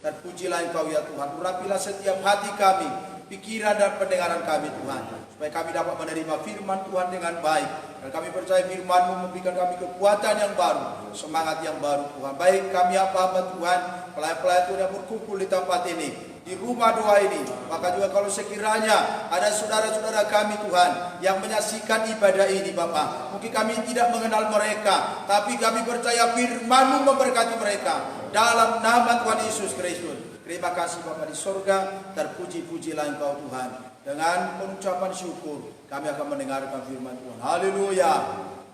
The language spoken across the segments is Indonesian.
Terpujilah Engkau ya Tuhan. Urapilah setiap hati kami, pikiran dan pendengaran kami Tuhan, supaya kami dapat menerima firman Tuhan dengan baik. Dan kami percaya firman-Mu memberikan kami kekuatan yang baru, semangat yang baru Tuhan. Baik kami apa-apa Tuhan, pelayan-pelayan Tuhan yang berkumpul di tempat ini, di rumah doa ini. Maka juga kalau sekiranya ada saudara-saudara kami Tuhan yang menyaksikan ibadah ini Bapa, mungkin kami tidak mengenal mereka, tapi kami percaya firman-Mu memberkati mereka. Dalam nama Tuhan Yesus Kristus. Terima kasih Bapa di sorga, terpuji-pujilah Engkau Tuhan. Dengan pengucapan syukur kami akan mendengarkan firman Tuhan. Haleluya.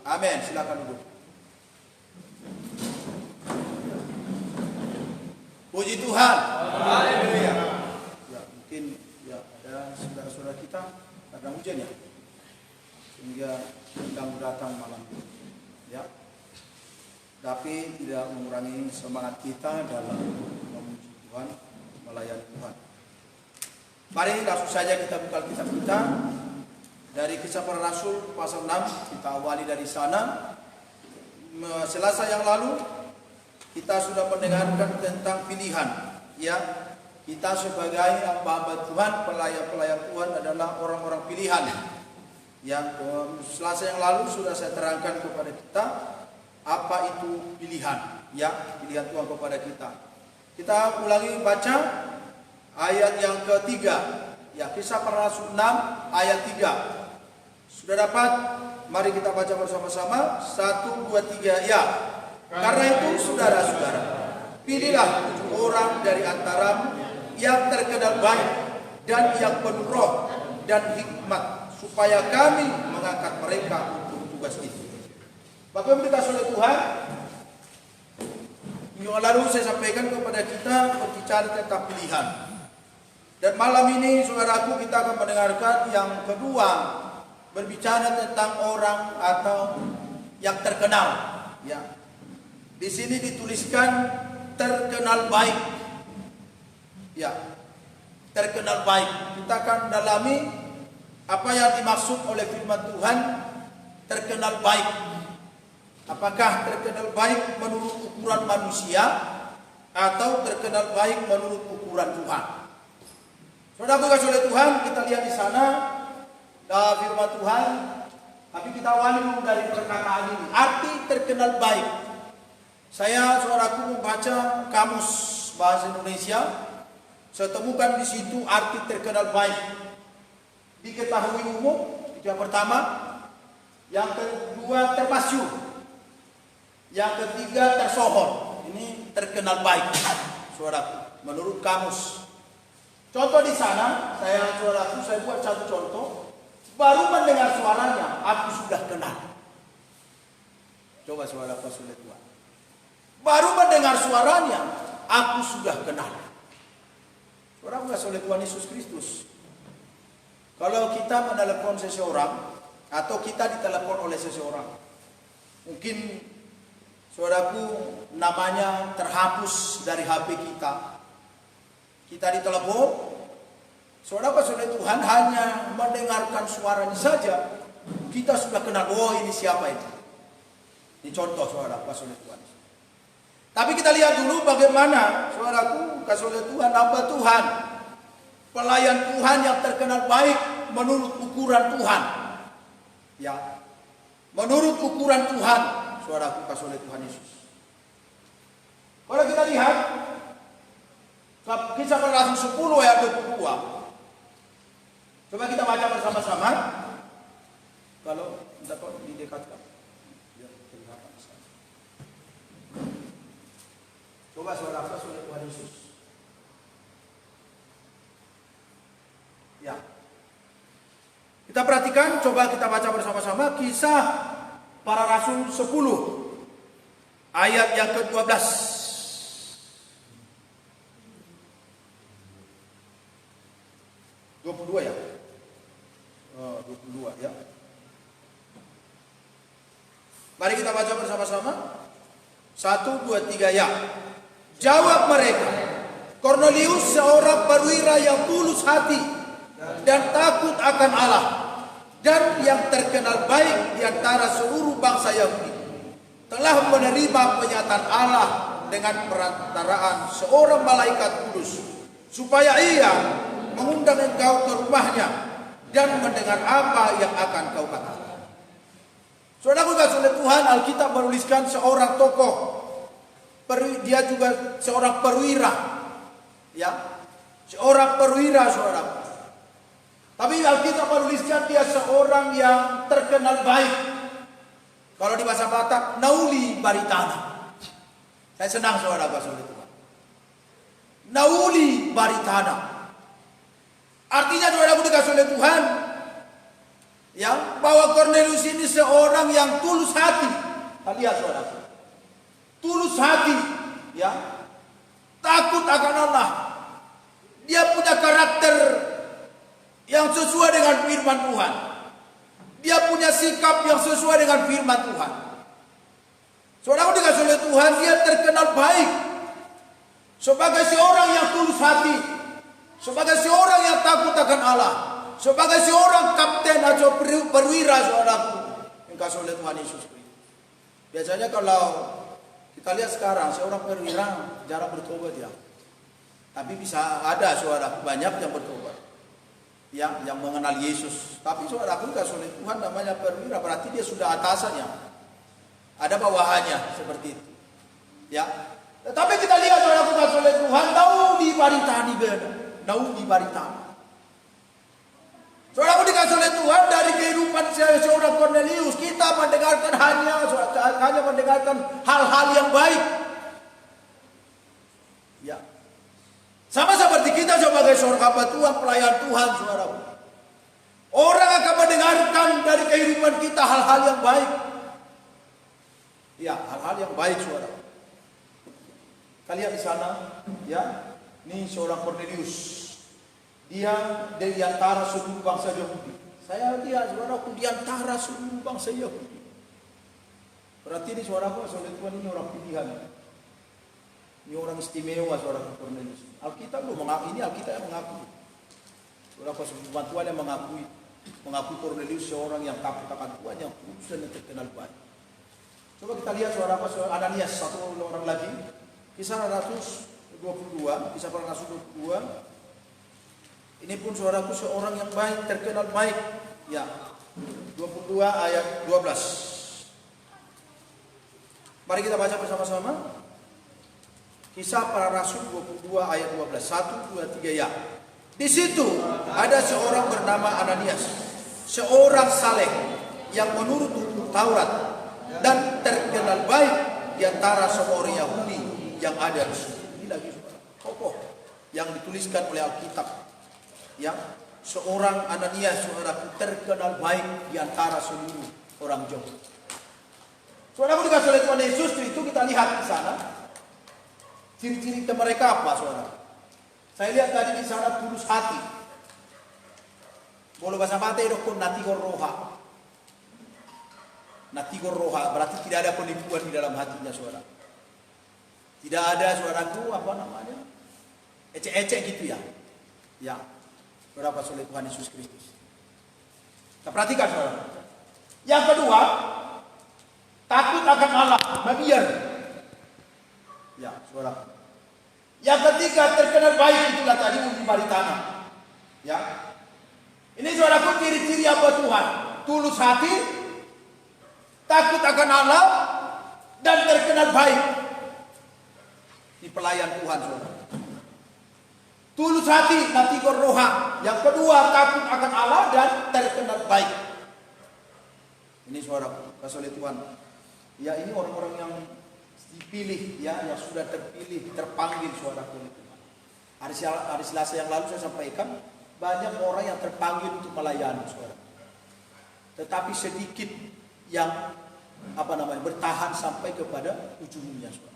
Amin. Silakan duduk. Puji Tuhan. Haleluya. Ya, mungkin ya ada saudara-saudara kita karena hujan ya, sehingga sedang datang malam ini. Ya. Tapi tidak mengurangi semangat kita dalam memuji Tuhan, melayani Tuhan. Mari langsung saja kita buka kitab kita dari Kisah Para Rasul pasal 6. Kita awali dari sana. Selasa yang lalu kita sudah mendengarkan tentang pilihan. Ya, kita sebagai hamba-hamba Tuhan, pelayan-pelayan Tuhan adalah orang-orang pilihan. Ya, Selasa yang lalu sudah saya terangkan kepada kita apa itu pilihan, ya, pilihan Tuhan kepada kita. Kita ulangi baca ayat yang ketiga, ya, Kisah Para Rasul 6 ayat 3. Sudah dapat? Mari kita baca bersama-sama. 1, 2, 3, ya. Karena itu saudara-saudara, pilihlah 7 orang dari antara yang terkenal baik dan yang penuh roh dan hikmat, supaya kami mengangkat mereka untuk tugas itu. Bapak Ibu dikasih oleh Tuhan, minggu lalu saya sampaikan kepada kita berbicara tentang pilihan. Dan malam ini saudaraku kita akan mendengarkan yang kedua, berbicara tentang orang atau yang terkenal. Ya, di sini dituliskan terkenal baik. Ya, terkenal baik. Kita akan dalami apa yang dimaksud oleh firman Tuhan terkenal baik. Apakah terkenal baik menurut ukuran manusia atau terkenal baik menurut ukuran Tuhan? Saudara kasih oleh Tuhan, kita lihat di sana firman Tuhan. Tapi kita awali dulu dari perkataan ini. Arti terkenal baik. Saya saudaraku membaca kamus bahasa Indonesia, saya temukan di situ arti terkenal baik. Diketahui umum, itu yang pertama. Yang kedua termasyhur. Yang ketiga tersohor. Ini terkenal baik, saudaraku, menurut kamus. Contoh di sana, saya buat satu contoh. Baru mendengar suaranya, aku sudah kenal. Coba saudara sudah tua. Baru mendengar suaranya, aku sudah kenal. Saudara kasih oleh Tuhan Yesus Kristus. Kalau kita menelepon seseorang atau kita ditelepon oleh seseorang, mungkin saudaraku namanya terhapus dari HP kita. Kita ditelepon, saudara oleh Tuhan hanya mendengarkan suaranya saja, kita sudah kenal, oh ini siapa itu. Ini contoh saudara oleh Tuhan. Tapi kita lihat dulu bagaimana saudaraku kasih oleh Tuhan, hamba Tuhan, pelayan Tuhan yang terkenal baik menurut ukuran Tuhan. Ya, menurut ukuran Tuhan. Saudaraku kasih oleh Tuhan Yesus. Kalau kita lihat Kisah Para Rasul 10 ayat 22. Coba kita baca bersama-sama. Kalau dapat didekatkan. Biar kelihatan. Coba saudara kasih oleh Tuhan Yesus. Ya. Kita perhatikan, coba kita baca bersama-sama Kisah Para Rasul 10 ayat yang ke-12. 22 ya. 22 ya. Mari kita baca bersama-sama. 1, 2, 3 ya. Jawab mereka, Kornelius seorang perwira yang tulus hati dan takut akan Allah, dan yang terkenal baik di antara seluruh bangsa Yahudi, telah menerima penyataan Allah dengan perantaraan seorang malaikat kudus, supaya ia mengundang engkau ke rumahnya dan mendengar apa yang akan kau katakan. Saudaraku kasih oleh Tuhan, Alkitab menuliskan seorang tokoh, dia juga seorang perwira, ya, seorang perwira, saudara. Tapi Alkitab menuliskan dia seorang yang terkenal baik. Kalau di bahasa Batak, nauli baritana. Saya senang saudara kasih oleh Tuhan. Nauli baritana. Artinya saudaraku dikasih oleh Tuhan, ya, bahwa Kornelius ini seorang yang tulus hati. Lihat saudaraku, tulus hati, ya, takut akan Allah. Dia punya karakter yang sesuai dengan firman Tuhan. Dia punya sikap yang sesuai dengan firman Tuhan. Saudaraku dikasih oleh Tuhan, dia terkenal baik sebagai seorang yang tulus hati, sebagai seorang yang takut akan Allah, sebagai seorang kapten atau perwira, saudaraku yang kasih oleh Tuhan Yesus Kristus. Biasanya kalau kita lihat sekarang seorang perwira jarang bertobat, ya. Tapi bisa ada saudaraku banyak yang bertobat, ya, yang mengenal Yesus. Tapi saudaraku kasih oleh Tuhan namanya perwira, berarti dia sudah atasannya, ada bawahannya seperti itu, ya. Tetapi kita lihat saudaraku kasih oleh Tuhan, nauli baritani beda. Nauli baritana. Saudaraku dikasih oleh Tuhan, dari kehidupan seorang Kornelius kita mendengarkan hanya mendengarkan hal-hal yang baik. Ya. Sama seperti kita sebagai seorang hamba Tuhan, pelayan Tuhan, saudaraku. Orang akan mendengarkan dari kehidupan kita hal-hal yang baik. Ya, hal-hal yang baik, saudara. Kalian di sana, ya. Ini seorang Kornelius. Dia dari antara seluruh bangsa Yahudi. Saya lihat saudaraku di antara seluruh bangsa Yahudi. Berarti ini saudaraku, saudara Tuhan, ini orang pilihan. Ini orang istimewa, saudaraku Kornelius. Alkitab ini Alkitab yang mengakui. Saudaraku, firman Tuhan yang mengakui Kornelius seorang yang takut akan Tuhan, yang kudus dan yang terkenal baik. Coba kita lihat saudaraku, Ananias, satu orang lagi. Kisah 122, Kisah para Rasul 22. Ini pun saudaraku seorang yang baik, terkenal baik. Ya. 22 ayat 12. Mari kita baca bersama-sama. Kisah para Rasul 22 ayat 12. 1, 2, 3 ya. Di situ ada seorang bernama Ananias, seorang saleh yang menurut hukum Taurat dan terkenal baik di antara semua orang Yahudi yang ada di situ. Ini lagi tokoh yang dituliskan oleh Alkitab. Ya, seorang Ananias, saudaraku, terkenal baik di antara seluruh orang Yahudi. Saudaraku dikasih oleh Tuhan Yesus itu, kita lihat di sana ciri-ciri mereka apa, saudara? Saya lihat tadi di sana tulus hati. Bolo bahasa Batak itu pun natigor roha. Natigor roha berarti tidak ada penipuan di dalam hatinya, saudara. Tidak ada, saudaraku, apa namanya, ecek-ecek gitu ya. Ya, berapa oleh Tuhan Yesus Kristus. Kita perhatikan, saudara. Yang kedua, takut akan Allah, mabiar. Ya, saudara. Yang ketiga, terkenal baik, itulah tadi uji baritana. Ya. Ini saudaraku ciri-ciri apa Tuhan? Tulus hati, takut akan Allah, dan terkenal baik. Di pelayan Tuhan, saudara. Tulus hati, natigor roha. Yang kedua, takut akan Allah dan terkenal baik. Ini saudaraku, kasih oleh Tuhan. Ya, ini orang-orang yang dipilih, ya, yang sudah terpilih, terpanggil, saudaraku. Hari Selasa yang lalu saya sampaikan, banyak orang yang terpanggil untuk melayani, saudara. Tetapi sedikit yang bertahan sampai kepada ujungnya, saudara.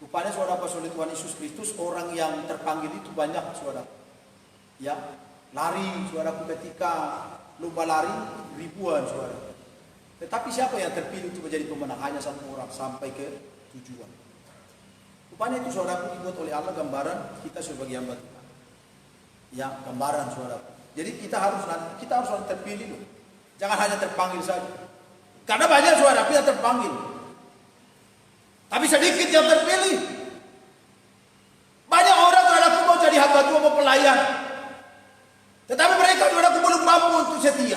Rupanya saudara oleh Tuhan Yesus Kristus, orang yang terpanggil itu banyak, saudara. Ya, lari, saudaraku, ketika lomba lari ribuan, saudara. Tetapi siapa yang terpilih untuk menjadi pemenang? Hanya satu orang sampai ke tujuan. Rupanya itu, saudaraku, dibuat oleh Allah gambaran kita sebagai hamba Tuhan. Ya, gambaran, saudaraku. Jadi kita harus terpilih loh. Jangan hanya terpanggil saja. Karena banyak saudaraku yang terpanggil. Tapi sedikit yang terpilih. Banyak orang saudaraku mau jadi hamba Tuhan, mau pelayan. Tetapi mereka saudaraku belum mampu untuk setia.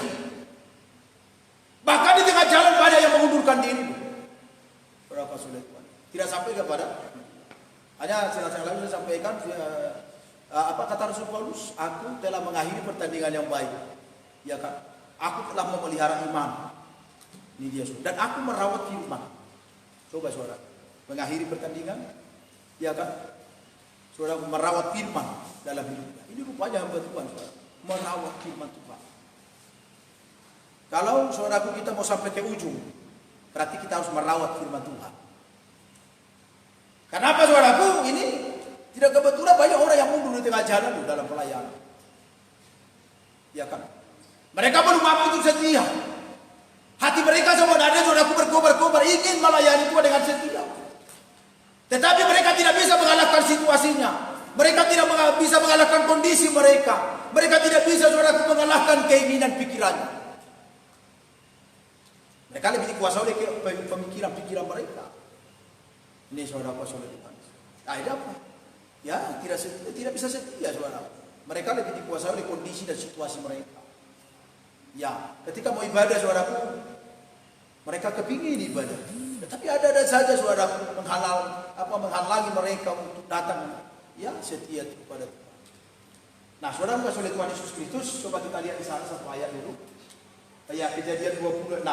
Bahkan di tengah jalan banyak yang mengundurkan diri. Berapa sulit Tuhan. Tidak sampai kepada. Hanya silakan lalu saya sampaikan apa kata Rasul Paulus, aku telah mengakhiri pertandingan yang baik. Ya kan? Aku telah memelihara iman. Ini dia saudara. Dan aku merawat firman. Coba saudara, mengakhiri pertandingan, ya kan? Saudara merawat firman dalam hidupnya. Ini rupanya hamba Tuhan, saudara. Merawat firman Tuhan. Kalau saudaraku kita mau sampai ke ujung, berarti kita harus merawat firman Tuhan. Kenapa saudaraku? Ini tidak kebetulan banyak orang yang mundur di tengah jalan dalam pelayanan. Ya kan? Mereka belum mampu untuk setia. Hati mereka sama ada saudaraku berkobar-kobar ingin melayani Tuhan dengan setia. Tetapi mereka tidak bisa mengalahkan situasinya. Mereka tidak bisa mengalahkan kondisi mereka. Mereka tidak bisa saudaraku mengalahkan keinginan pikirannya. Mereka lebih dikuasai oleh pemikiran-pikiran mereka. Ini saudara oleh Tuhan. Nah, ini apa? Ya, tidak bisa setia saudara. Mereka lebih dikuasai oleh kondisi dan situasi mereka. Ya, ketika mau ibadah saudaraku, mereka kepingin ibadah. Tetapi ada saja saudaraku menghalangi mereka untuk datang ya setia kepada Tuhan. Nah, saudara oleh Tuhan Yesus Kristus, coba kita lihat di sana satu ayat dulu. Ayat Kejadian 26.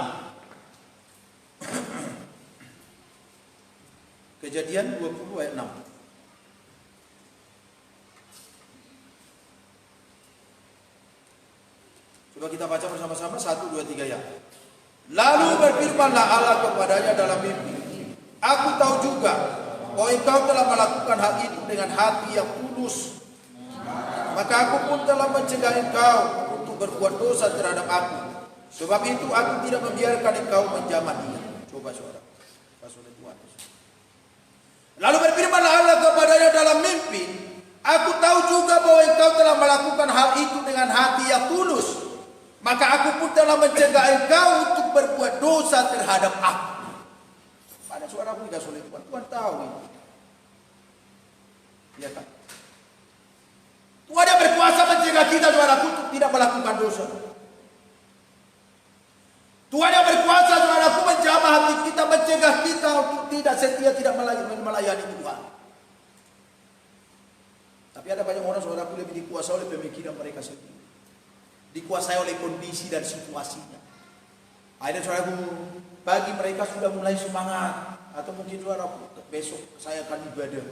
Kejadian 20 ayat 6. Coba kita baca bersama-sama 1, 2, 3 ya. Lalu berfirmanlah Allah kepadanya dalam mimpi. Aku tahu juga bahwa engkau telah melakukan hal itu dengan hati yang tulus. Maka aku pun telah mencegah engkau untuk berbuat dosa terhadap aku. Sebab itu aku tidak membiarkan engkau menjamah dia. Coba saudara. Lalu berfirmanlah Allah kepadanya dalam mimpi. Aku tahu juga bahwa engkau telah melakukan hal itu dengan hati yang tulus. Maka aku pun telah mencegah engkau untuk berbuat dosa terhadap aku. Pada suaraku tidak sulit Tuhan. Tuhan tahu ini. Ya kan? Tuhan yang berkuasa mencegah kita suaraku untuk tidak melakukan dosa. Tuhan yang berkuasa suaraku menjamah hati kita, mencegah kita untuk tidak setia, tidak melayani Tuhan. Tapi ada banyak orang saudaraku lebih dikuasai oleh pemikiran mereka sendiri. Dikuasai oleh kondisi dan situasinya. Akhirnya saudaraku, bagi mereka sudah mulai semangat. Atau mungkin saudaraku, besok saya akan ibadah.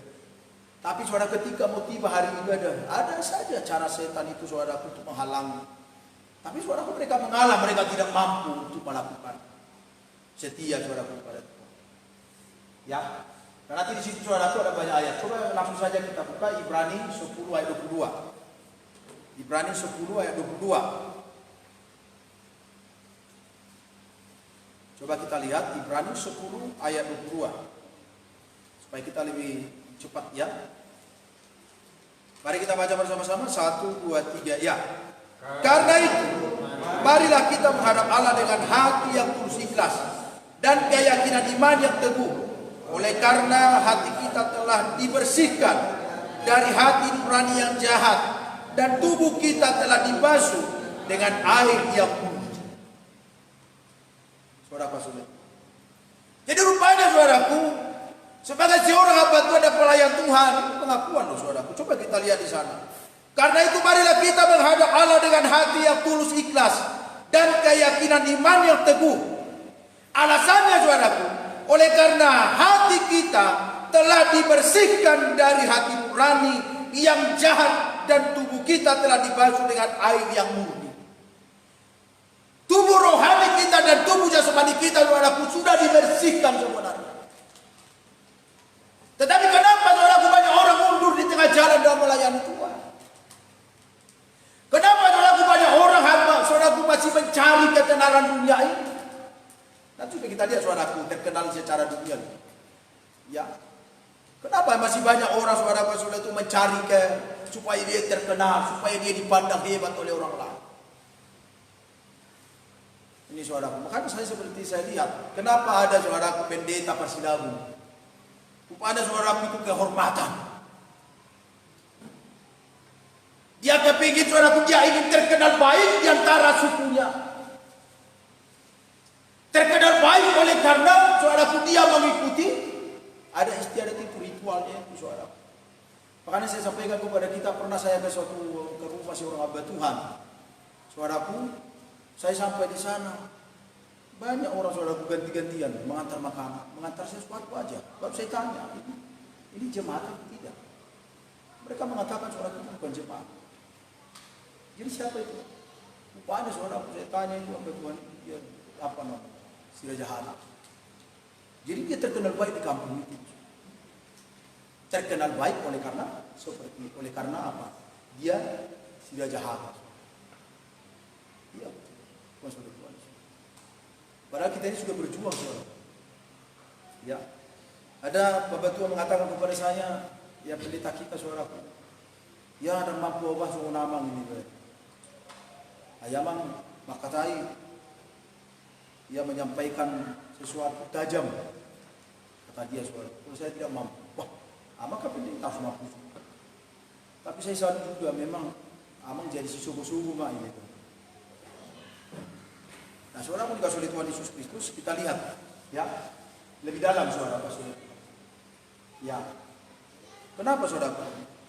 Tapi saudara ketika mau tiba hari ibadah, ada saja cara setan itu saudaraku untuk menghalangi. Tapi saudaraku mereka mengalah, mereka tidak mampu untuk melakukan setia saudaraku kepada Tuhan. Ya, dan nanti di situ saudaraku ada banyak ayat. Coba langsung saja kita buka Ibrani 10 ayat 22. Ibrani 10 ayat 22. Coba kita lihat Ibrani 10 ayat 22. Supaya kita lebih cepat ya. Mari kita baca bersama-sama 1, 2, 3 ya. Karena itu, marilah kita menghadap Allah dengan hati yang tulus ikhlas dan keyakinan iman yang teguh. Oleh karena hati kita telah dibersihkan dari hati nurani yang jahat dan tubuh kita telah dibasuh dengan air yang murni. Saudara sulit. Jadi rupanya saudaraku, sebagai seorang hamba Tuhan dan pelayan Tuhan, itu pengakuan loh saudaraku. Coba kita lihat di sana. Karena itu marilah kita menghadap Allah dengan hati yang tulus ikhlas dan keyakinan iman yang teguh. Alasannya saudaraku, oleh karena hati kita telah dibersihkan dari hati nurani yang jahat dan tubuh kita telah dibasuh dengan air yang murni. Tubuh rohani kita dan tubuh jasmani kita saudaraku sudah dibersihkan sebenarnya. Tetapi kenapa saudaraku banyak orang mundur di tengah jalan dalam melayani Tuhan? Kenapa saudaraku banyak orang hamba saudaraku masih mencari ketenaran dunia ini? Nanti kita lihat saudaraku terkenal secara dunia. Ya. Kenapa masih banyak orang saudara itu mencari supaya dia terkenal, supaya dia dipandang hebat oleh orang lain. Ini saudaraku, makanya seperti saya lihat, kenapa ada saudaraku pendeta Persilabu? Kepada saudaraku itu kehormatan. Dia kepingin saudaraku, dia ingin terkenal baik di antara sukunya. Terkenal baik oleh karena saudaraku dia mengikuti ada istiadat itu, ritualnya itu saudaraku. Makanya saya sampaikan kepada kita, pernah saya ke rumah seorang hamba Tuhan. Saudaraku, saya sampai di sana. Banyak orang saudaraku ganti-gantian mengantar makanan, mengantar sesuatu aja. Baru saya tanya, ini jemaat atau tidak? Mereka mengatakan saudaraku bukan jemaat. Jadi siapa itu? Rupanya saudaraku, saya tanya itu hamba Tuhan, dia apa namanya? Sirajahala. Jadi dia terkenal baik di kampung itu. Terkenal baik oleh karena apa? Dia Sirajahala. Iya, maksudnya Tuhan. Padahal kita ini sudah berjuang, saudara. Ya, ada Bapak Tuhan mengatakan kepada saya, ya pendeta kita saudaraku, ya ada mampu apa suruh namang ini, ayamang makatai, ia menyampaikan sesuatu tajam, kata dia saudara. Kalau saya tidak mampu, wah, maka pendeta harus mampu. Tapi saya sadar juga memang amang jadi si subuh-subuh mak ini. Nah, saudara pun dikasih oleh Tuhan Yesus Kristus, kita lihat ya lebih dalam saudara kasih. Ya, kenapa saudara?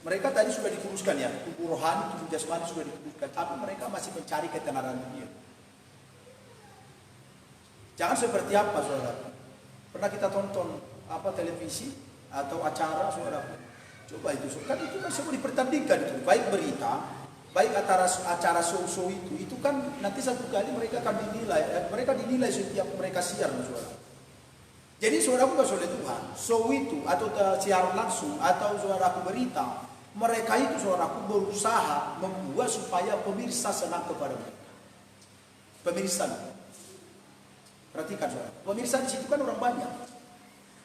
Mereka tadi sudah dikuduskan ya, tubuh rohani, tubuh jasmani sudah dikuduskan, tapi mereka masih mencari ketenaran dunia. Jangan seperti apa saudara? Pernah kita tonton apa televisi atau acara saudara? Coba itu, kan itu kan semua dipertandingkan itu, baik berita, baik acara show itu kan nanti satu kali mereka akan dinilai setiap mereka siar saudara. Jadi saudara bukan oleh Tuhan, show itu atau siaran langsung atau saudara berita, mereka itu saudara berusaha membuat supaya pemirsa senang kepada mereka. Pemirsa, perhatikan saudara, pemirsa di situ kan orang banyak.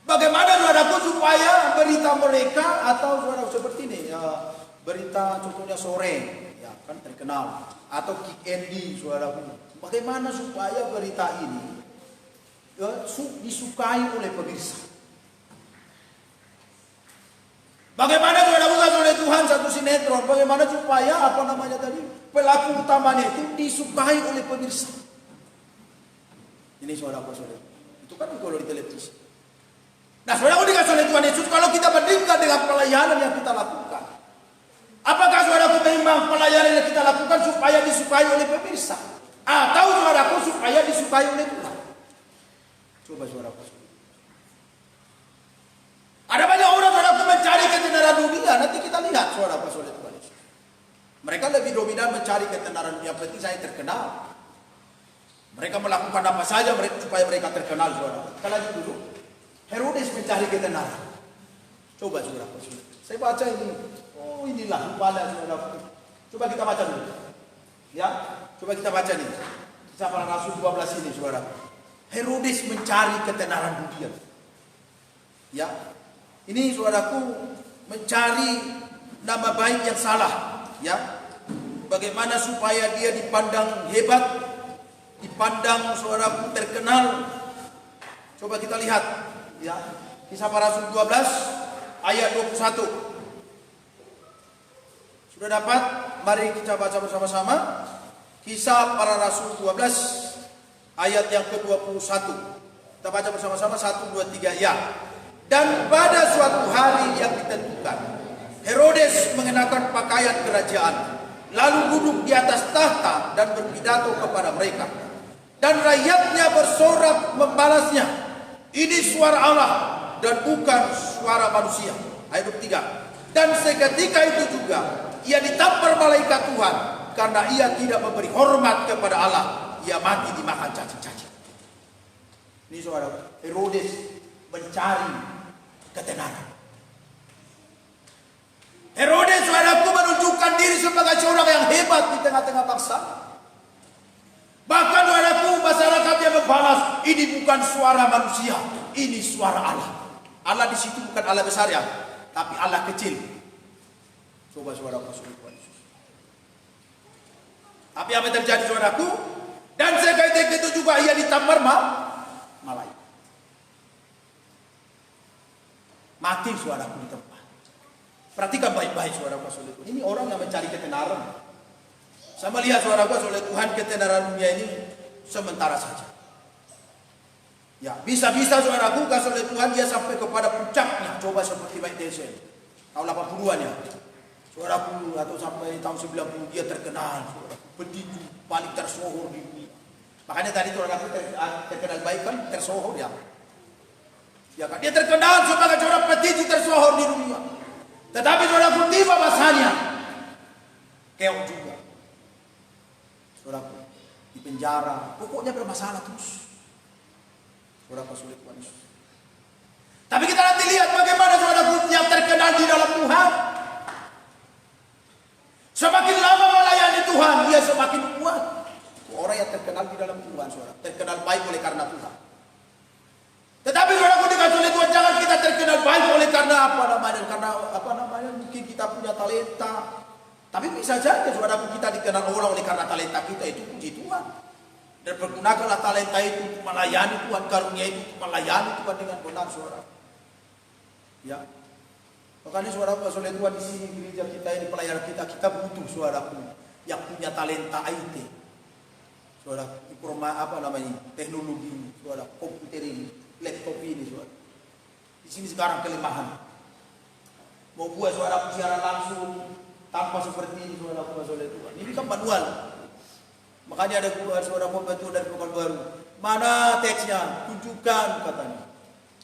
Bagaimana saudaraku supaya berita mereka atau saudara seperti ini ya, berita contohnya sore ya kan terkenal atau Kick Andy saudaraku, bagaimana supaya berita ini ya, disukai oleh pemirsa? Bagaimana saudaraku oleh Tuhan satu sinetron, bagaimana supaya apa namanya tadi pelaku utamanya itu disukai oleh pemirsa? Ini saudaraku itu kan kalau di televisi. Nah, saudara dikasih oleh Tuhan Yesus, kalau kita bandingkan dengan pelayanan yang kita lakukan, apakah saudaraku memang pelayanan yang kita lakukan supaya disukai oleh pemirsa, atau saudaraku supaya disukai oleh Tuhan? Coba saudaraku. Ada banyak orang saudaraku mencari ketenaran dunia. Nanti kita lihat saudaraku oleh Tuhan Yesus. Mereka lebih dominan mencari ketenaran dunia. Penting saya terkenal. Mereka melakukan apa saja supaya mereka terkenal saudara. Kita lanjut dulu. Herodes mencari ketenaran. Coba saudara, saya baca ini. Oh inilah kepala saudara. Coba kita baca dulu. Ya, coba kita baca nih. Kisah Para Rasul 12 ini saudara. Herodes mencari ketenaran dunia. Ya, ini saudaraku mencari nama baik yang salah. Ya, bagaimana supaya dia dipandang hebat, dipandang saudaraku terkenal. Coba kita lihat. Ya, Kisah Para Rasul 12 ayat 21. Sudah dapat? Mari kita baca bersama-sama. Kisah Para Rasul 12 ayat yang ke-21. Kita baca bersama-sama 1 2 3 ya. Dan pada suatu hari yang ditentukan, Herodes mengenakan pakaian kerajaan, lalu duduk di atas tahta dan berpidato kepada mereka. Dan rakyatnya bersorak membalasnya. Ini suara Allah dan bukan suara manusia. Ayat 23. Dan seketika itu juga ia ditampar malaikat Tuhan karena ia tidak memberi hormat kepada Allah. Ia mati dimakan cacing-cacing. Ini saudara, Herodes mencari ketenaran. Herodes saudaraku menunjukkan diri sebagai seorang yang hebat di tengah-tengah bangsa. Bahkan saudaraku masyarakat yang membalas, ini bukan suara manusia, ini suara Allah. Allah di situ bukan Allah besar ya, tapi Allah kecil. Coba saudaraku Tuhan Yesus. Tapi apa yang terjadi saudaraku? Dan seketika itu juga ia ditampar malaikat. Mati saudaraku di tempat. Perhatikan baik-baik saudaraku oleh Tuhan. Ini orang yang mencari ketenaran. Saya melihat saudaraku oleh Tuhan, ketenaran dunia ini sementara saja. Ya, bisa-bisa saudaraku kasih oleh Tuhan dia sampai kepada puncaknya. Coba seperti Mike Tyson tahun 80-an ya. Saudaraku atau sampai tahun 90 dia terkenal, saudaraku petinju paling tersohor di dunia. Makanya tadi saudaraku terkenal baik kan tersohor ya. Ya kan dia terkenal sebagai seorang petinju tersohor di dunia. Tetapi saudaraku tiba masanya keok juga. Saudaraku di penjara, pokoknya bermasalah terus. Saudaraku sulit Tuhan Yesus. Tapi kita nanti lihat bagaimana saudaraku yang terkenal di dalam Tuhan. Semakin lama melayani Tuhan, dia semakin kuat. Orang yang terkenal di dalam Tuhan, saudara, terkenal baik oleh karena Tuhan. Tetapi saudaraku dikasih oleh Tuhan, jangan kita terkenal baik oleh karena apa namanya, mungkin kita punya talenta. Tapi bisa saja saudaraku kita dikenal orang oleh karena talenta kita, itu puji Tuhan. Dan pergunakanlah talenta itu untuk melayani Tuhan, karunia itu untuk melayani Tuhan dengan benar, saudara. Ya. Makanya saudaraku oleh Tuhan di sini gereja kita ini pelayanan kita butuh saudaraku yang punya talenta IT. Saudara, teknologi ini, saudara, komputer ini, laptop ini, saudara. Di sini sekarang kelemahan. Mau buat saudaraku siaran langsung tanpa seperti ini, saudaraku oleh Tuhan. Ini kan manual. Makanya ada saudara pembantu dari Pekan Baru. Mana teksnya? Tunjukkan katanya.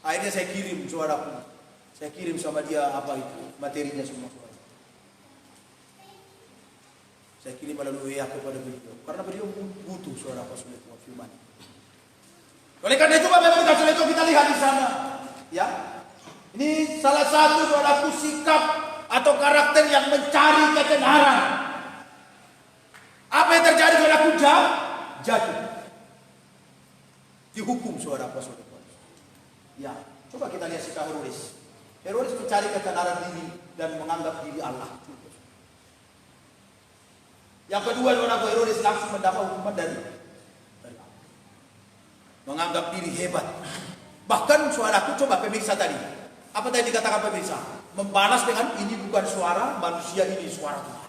Akhirnya saya kirim saudaraku. Saya kirim sama dia apa itu materinya semua saudara. Saya kirim melalui WA kepada beliau. Karena beliau butuh saudara sulit firman. Oleh karena itu Bapak Ibu kita lihat di sana. Ya. Ini salah satu saudaraku sikap atau karakter yang mencari ketenaran. Apa yang terjadi saudaraku? Jatuh. Dihukum saudaraku. Ya, coba kita lihat sikap Herodes. Herodes mencari ketenaran diri dan menganggap diri Allah. Yang kedua saudaraku, Herodes langsung mendapat hukuman dari Allah. Menganggap diri hebat. Bahkan saudaraku coba pemirsa tadi. Apa tadi dikatakan pemirsa? Membalas dengan ini bukan suara manusia, ini suara Tuhan.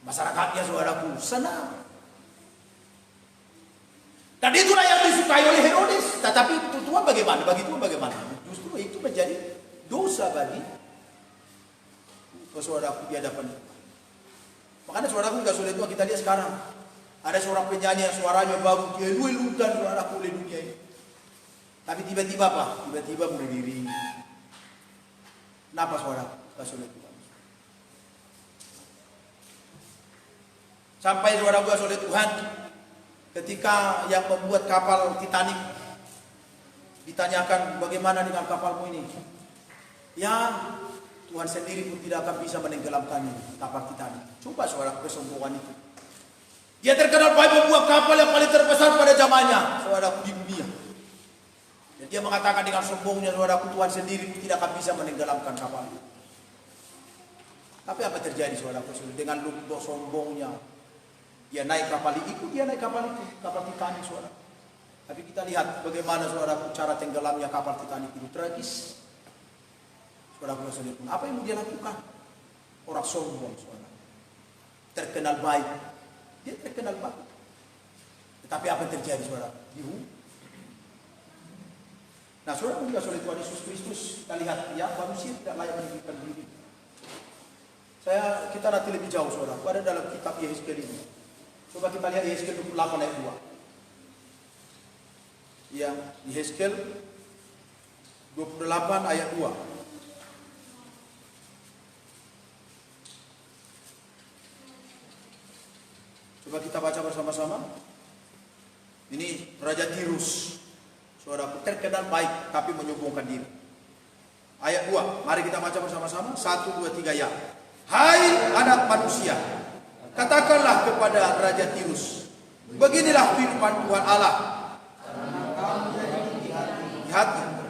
Masyarakatnya saudaraku senang. Dan itulah yang disukai oleh Herodes. Tetapi Tuhan bagaimana? Bagi Tuhan bagaimana? Justru itu menjadi dosa bagi saudaraku di hadapan. Makanya saudaraku nggak sulit Tuhan kita lihat sekarang. Ada seorang penyanyi yang suaranya bagus, dia elu-elukan saudaraku oleh dunia ini. Tapi tiba-tiba apa? Tiba-tiba bunuh diri. Kenapa saudaraku? Nggak sulit Tuhan. Sampai saudaraku nggak sulit Tuhan. Ketika yang membuat kapal Titanic ditanyakan bagaimana dengan kapalmu ini? Ya, Tuhan sendiri pun tidak akan bisa menenggelamkan kapal Titanic. Coba saudara kesombongan itu. Dia terkenal baik membuat kapal yang paling terbesar pada zamannya, saudaraku di dunia. Dan dia mengatakan dengan sombongnya, saudaraku Tuhan sendiri pun tidak akan bisa menenggelamkan kapal itu. Tapi apa terjadi saudaraku? Dengan lubuk sombongnya, dia naik kapal itu, kapal Titanic saudara. Tapi kita lihat bagaimana saudaraku cara tenggelamnya kapal Titanic itu tragis. Saudaraku sendiri, apa yang mau dia lakukan? Orang sombong, saudara. Terkenal baik, dia terkenal baik. Tetapi apa yang terjadi, saudara? Dihukum. Nah, saudara juga oleh Tuhan Yesus Kristus, kita lihat ya manusia tidak layak meninggikan diri. Kita nanti lebih jauh, saudara. Ada dalam kitab Yehezkiel ini. Coba kita lihat Yehezkiel 28 ayat 2. Yang Yehezkiel 28 ayat 2. Coba kita baca bersama-sama. Ini Raja Tirus. Saudaraku terkenal baik tapi menyombongkan diri. Ayat 2. Mari kita baca bersama-sama. 1, 2, 3 ya. Hai anak manusia, katakanlah kepada Raja Tirus, beginilah firman Tuhan Allah. Di hati.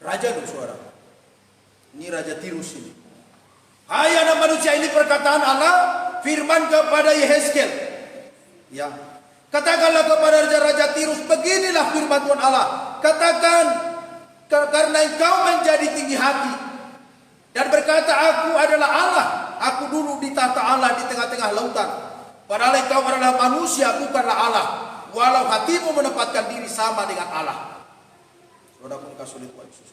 Raja loh saudara. Ini perkataan Allah, firman kepada Yehezkel. Ya. Katakanlah kepada raja-raja Tirus, beginilah firman Tuhan Allah. Katakan, karena engkau menjadi tinggi hati dan berkata, aku adalah Allah, aku dulu di tahta Allah di tengah-tengah lautan. Padahal engkau adalah manusia, bukanlah Allah. Walau hatimu menempatkan diri sama dengan Allah. Saudaraku dikasih oleh Tuhan Yesus.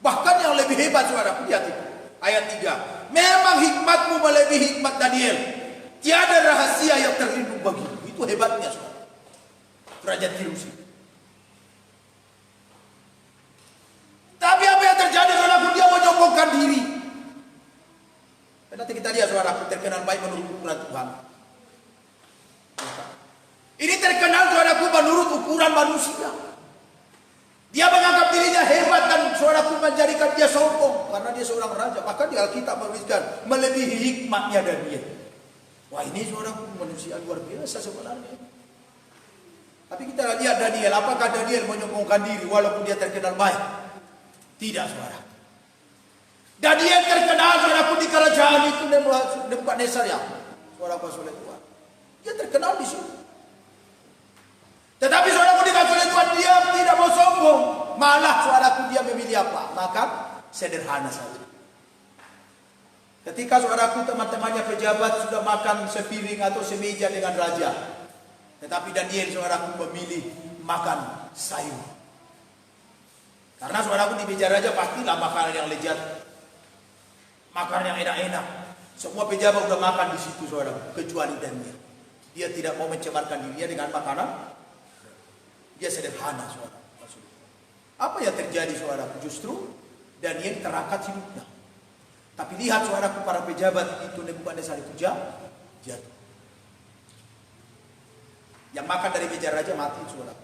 Bahkan yang lebih hebat, saudaraku, lihat itu. Ayat 3. Memang hikmatmu melebihi hikmat Daniel. Tiada rahasia yang terlindung bagimu. Itu hebatnya, saudara. Kerajaan Tirus. Tapi apa yang terjadi, saudaraku? Dia menyombongkan diri. Dan nanti kita lihat, saudaraku, terkenal baik menurut ukuran Tuhan. Ini terkenal, saudaraku, menurut ukuran manusia. Dia menganggap dirinya hebat dan saudaraku menjadikan dia sombong karena dia seorang raja. Bahkan di Alkitab menuliskan melebihi hikmatnya Daniel. Wah, ini saudaraku manusia luar biasa sebenarnya. Tapi kita lihat Daniel, apakah Daniel menyombongkan diri walaupun dia terkenal baik? Tidak, saudara. Daniel terkenal, saudaraku, di kerajaan itu Nebukadnezar ya. Saudaraku oleh Tuhan. Dia terkenal di situ. Tetapi saudaraku dikasih oleh Tuhan, dia tidak mau sombong. Malah saudaraku dia memilih apa? Makan sederhana saja. Ketika saudaraku teman-temannya pejabat sudah makan sepiring atau semeja dengan raja. Tetapi Daniel saudaraku memilih makan sayur. Karena saudaraku di meja raja pastilah makanan yang lezat. Makanan yang enak-enak. Semua pejabat sudah makan di situ saudaraku. Kecuali Daniel. Dia tidak mau mencemarkan dirinya dengan makanan. Dia sederhana, saudara. Apa yang terjadi, saudara? Justru Daniel terangkat hidupnya. Tapi lihat, saudaraku, para pejabat itu Nebukadnezar itu jatuh. Yang makan dari meja raja mati, saudara.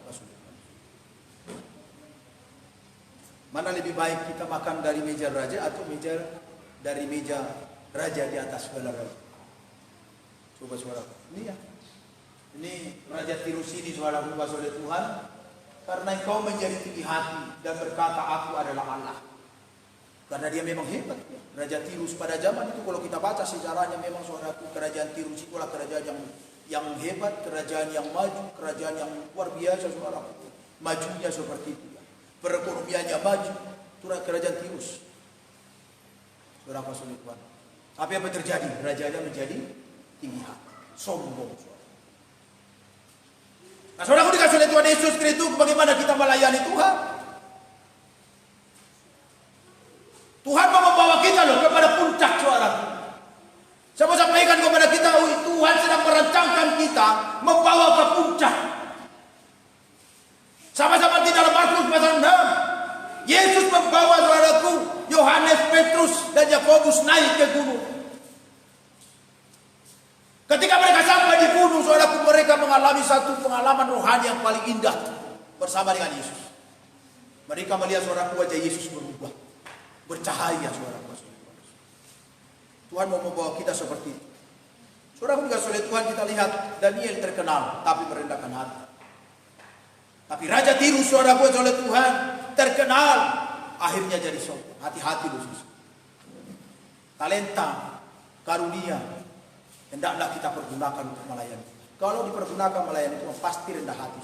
Mana lebih baik kita makan dari meja raja atau dari meja raja di atas segala raja? Coba, saudara. Ini ya. Ini Raja Tirus ini, saudara, dikasih oleh Tuhan. Karena engkau menjadi tinggi hati dan berkata, aku adalah Allah. Karena dia memang hebat. Raja Tirus pada zaman itu, kalau kita baca sejarahnya, memang saudaraku, kerajaan Tirus itu adalah kerajaan yang hebat, kerajaan yang maju, kerajaan yang luar biasa, saudara. Majunya seperti itu. Perekonomiannya maju. Itu kerajaan Tirus. Saudara kasih oleh Tuhan. Tapi apa terjadi? Rajanya menjadi tinggi hati. Sombong, saudara. Nah, saudaraku dikasih oleh Tuhan Yesus Kristus, bagaimana kita melayani Tuhan? Tuhan mau membawa kita loh kepada puncak, saudaraku. Saya mau sampaikan kepada kita, Tuhan sedang merancangkan kita membawa ke puncak. Sama-sama di dalam Markus pasal 6. Yesus membawa, saudaraku, Yohanes, Petrus, dan Yakobus naik ke gunung. Ketika mereka sampai di gunung, saudaraku, mereka mengalami satu pengalaman rohani yang paling indah bersama dengan Yesus. Mereka melihat, saudaraku, wajah Yesus berubah, bercahaya, saudaraku. Tuhan mau membawa kita seperti itu. Saudaraku, dikasih oleh Tuhan, kita lihat Daniel terkenal tapi merendahkan hati. Tapi Raja Tirus, saudaraku, oleh Tuhan terkenal, akhirnya jadi sombong. Hati-hati loh, talenta, karunia hendaklah kita pergunakan untuk melayani. Kalau dipergunakan melayani Tuhan, pasti rendah hati.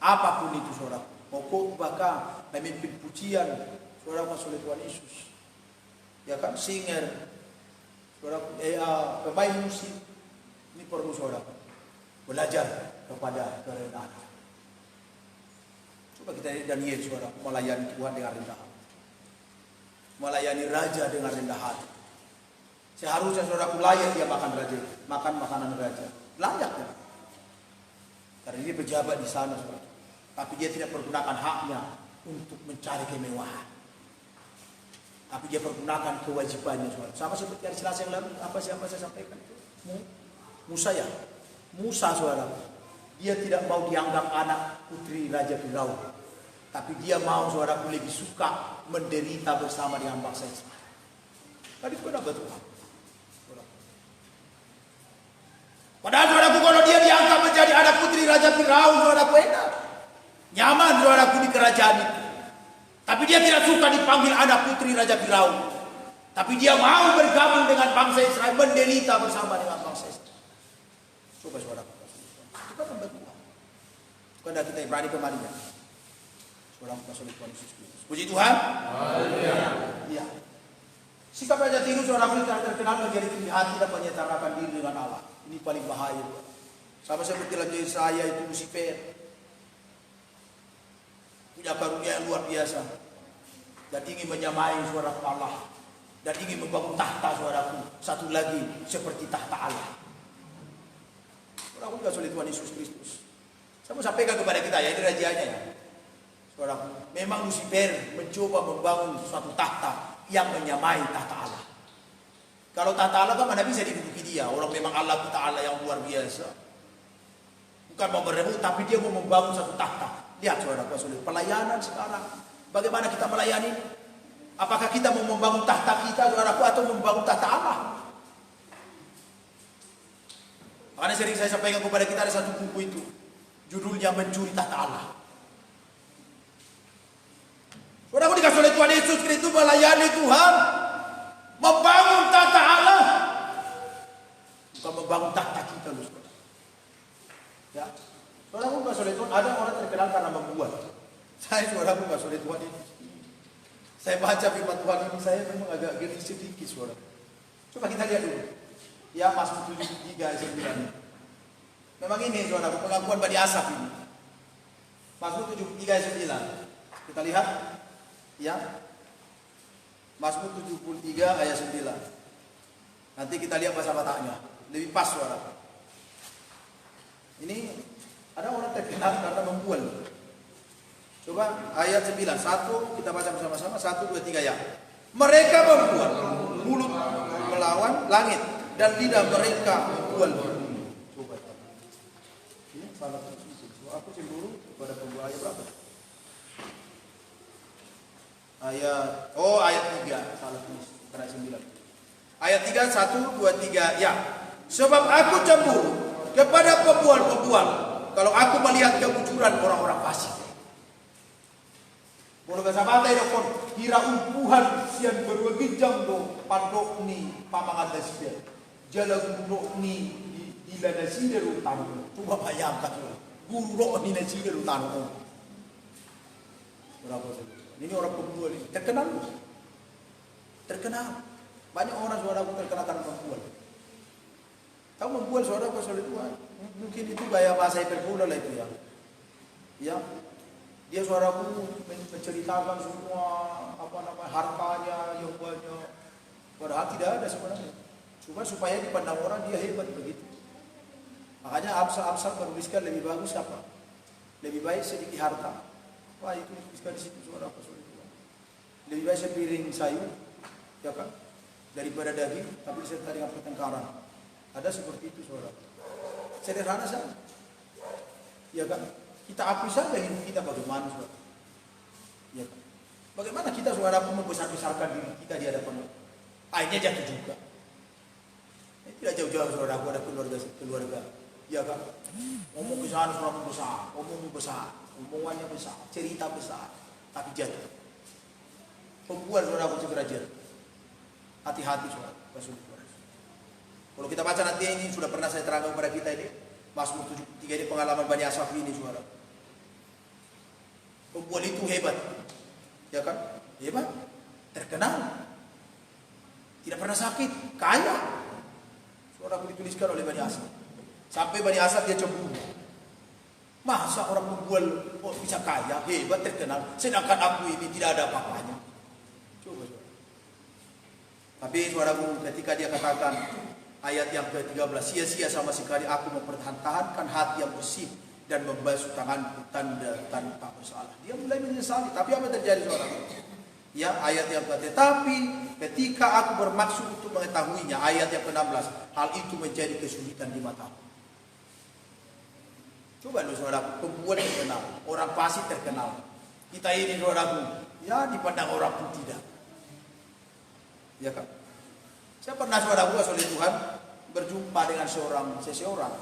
Apapun itu, saudara. Mau khotbah, memimpin pujian, saudara, masuk oleh Tuhan Yesus. Ya kan, singer, saudara, pemain musik. Ini perlu, saudara, belajar kepada kerendahan. Coba kita lihat Daniel, saudara, melayani Tuhan dengan rendah hati. Melayani raja dengan rendah hati. Seharusnya saudaraku layak dia makan raja, makan makanan raja. Layak ya. Karena dia pejabat di sana, saudara. Tapi dia tidak pergunakan haknya untuk mencari kemewahan. Tapi dia pergunakan kewajibannya, saudara. Sama seperti hari Selasa yang lalu, apa saya sampaikan itu? Musa ya. Musa, saudara. Dia tidak mau dianggap anak putri Raja Firaun. Tapi dia mau, saudaraku, lebih suka menderita bersama dengan bangsa Israel. Tadi itu kenapa Tuhan? Padahal, saudaraku, kalau dia diangkat menjadi anak putri Raja Firaun, saudaraku, enak. Nyaman, saudaraku, di kerajaan itu. Tapi dia tidak suka dipanggil anak putri Raja Firaun. Tapi dia mau bergabung dengan bangsa Israel, menderita bersama dengan bangsa Israel. Coba saudara, itu kan hamba Tuhan. Bukan dari kita Ibrani kemarin ya. Saudara kasih oleh Tuhan Yesus Kristus. Puji Tuhan. Iya. Sikap Raja Tirus saudara terkenal menjadi tinggi hati dan menyetarakan diri dengan Allah. Ini paling bahaya. Sama seperti Raja Yesaya itu Lucifer. Punya karunia yang luar biasa. Dan ingin menyamai suara Allah. Dan ingin membangun tahta saudaraku. Satu lagi seperti tahta Allah. Saudaraku juga oleh Tuhan Yesus Kristus. Saya mau sampaikan kepada kita ya, ini rajanya ya. Saudaraku, memang Lucifer mencoba membangun suatu tahta yang menyamai tahta Allah. Kalau tahta Allah kan mana bisa diduduki dia. Orang memang Allah kita Allah yang luar biasa. Bukan mau berebut, tapi dia mau membangun satu tahta. Lihat saudaraku, pelayanan sekarang. Bagaimana kita melayani? Apakah kita mau membangun tahta kita, saudaraku, atau membangun tahta Allah? Makanya sering saya sampaikan kepada kita ada satu buku itu. Judulnya Mencuri Tahta Allah. Saudaraku dikasih oleh Tuhan Yesus Kristus melayani Tuhan. Membangun tahta Allah. Bukan membangun tahta kita loh saudara. Ya. Saudaraku dikasih oleh Tuhan, ada orang terkenal karena membuat. Saya saudaraku dikasih oleh Tuhan ini. Saya baca firman Tuhan ini, saya memang agak geli sedikit saudara. Coba kita lihat dulu. Ya, Mazmur 73 ayat 9. Memang ini saudara, pengakuan Bani Asaf ini. Mazmur 73 ayat 9. Kita lihat. Ya. Mazmur 73 ayat 9. Nanti kita lihat bahasa Bataknya. Lebih pas saudara. Ini ada orang terkenal karena membual. Coba ayat 9. Satu, kita baca bersama-sama. 1, 2, 3 ya. Mereka membual. Mulut melawan langit. Dan lidah mereka membual. Coba. Ini salah satu. Aku cemburu kepada pembual ayat berapa? Ayat 3. Salah tulis. Karena 9. Ayat 3, 1, 2, 3. Ya. Sebab aku cemburu kepada pembual-pembual. Kalau aku melihat kebujuran orang-orang fasik. Bolo kasabata ito kon hira umpuhan siyan berwegijang do pandok ni pamangan dasida. Jala guro ni ila nasida ru tanu. Coba bayangkan guro ni nasida ru tanu. Berapa saja. Ini orang pembual ini terkenal. Terkenal. Banyak orang saudara terkenal karena pembual. Tahu membual saudara saudara Tuhan. Mungkin itu gaya bahasa hiperbola lah itu ya. Ya. Dia suaraku menceritakan semua hartanya yang banyak. Padahal tidak ada sebenarnya. Cuma supaya dipandang orang dia hebat begitu. Makanya Absal menuliskan lebih bagus apa? Lebih baik sedikit harta. Wah itu tuliskan di situ suara apa suara itu. Lebih baik sepiring sayur, ya kan? Daripada daging, tapi disertai dengan pertengkaran. Ada seperti itu suara. Sederhana saja. Ya kan? Kita akui saja hidup kita bagaimana saudara. Ya. Bagaimana kita saudara pun membesar-besarkan diri kita di hadapan Allah. Akhirnya jatuh juga. Tidak jauh-jauh saudara, ada keluarga. Ya kan? Ngomong besar saudara besar, ngomong besar, omongannya besar, cerita besar, tapi jatuh. Pembuat saudara segera jatuh. Hati-hati saudara. Kalau kita baca nanti ini sudah pernah saya terangkan kepada kita ini. Mazmur 73 ini pengalaman Bani Asaf ini saudara. Pembual itu hebat. Ya kan? Hebat. Terkenal. Tidak pernah sakit. Kaya. Saudara dituliskan oleh Bani Asaf. Sampai Bani Asaf dia cemburu. Masa orang pembual bisa kaya, hebat, terkenal. Sedangkan aku ini tidak ada apa-apanya. Coba saudara. Tapi saudaraku ketika dia katakan ayat yang ke-13, sia-sia sama sekali aku mempertahankan hati yang bersih dan membasuh tanganku tanda tanpa bersalah. Dia mulai menyesali. Tapi apa terjadi saudara? Ya ayat yang ke-13. Tetapi ketika aku bermaksud untuk mengetahuinya, ayat yang ke-16, hal itu menjadi kesulitan di mataku. Coba lu saudara, pembuat terkenal, orang fasik terkenal. Kita ini saudaraku, ya dipandang orang pun tidak. Ya kan? Saya pernah saudaraku oleh Tuhan berjumpa dengan seseorang.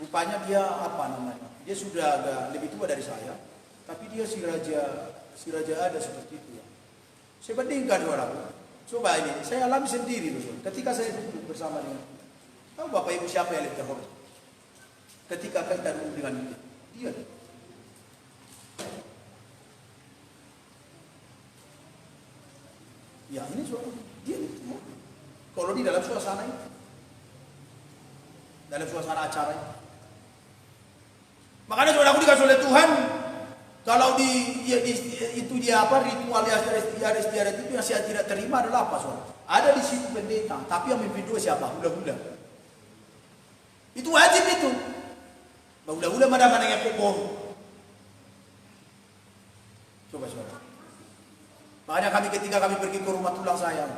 Rupanya dia apa namanya? Dia sudah agak lebih tua dari saya, tapi dia si raja ada seperti itu ya. Saya bandingkan saudaraku. Coba ini, saya alami sendiri loh. Ketika saya duduk bersama dengan, tahu Bapak Ibu siapa yang lebih terhormat? Ketika kita duduk dengan dia. Ya ini suara dia itu. Kalau di dalam suasana itu, dalam suasana acara itu. Makanya saudara aku dikasih oleh Tuhan, kalau itu dia apa ritual istiadat itu yang saya tidak terima adalah apa saudara? Ada di situ pendeta, tapi yang memimpin dua siapa? Hula-hula. Itu wajib itu. Hula-hula mana yang pokok. Coba saudara. Makanya kami ketika kami pergi ke rumah tulang saya,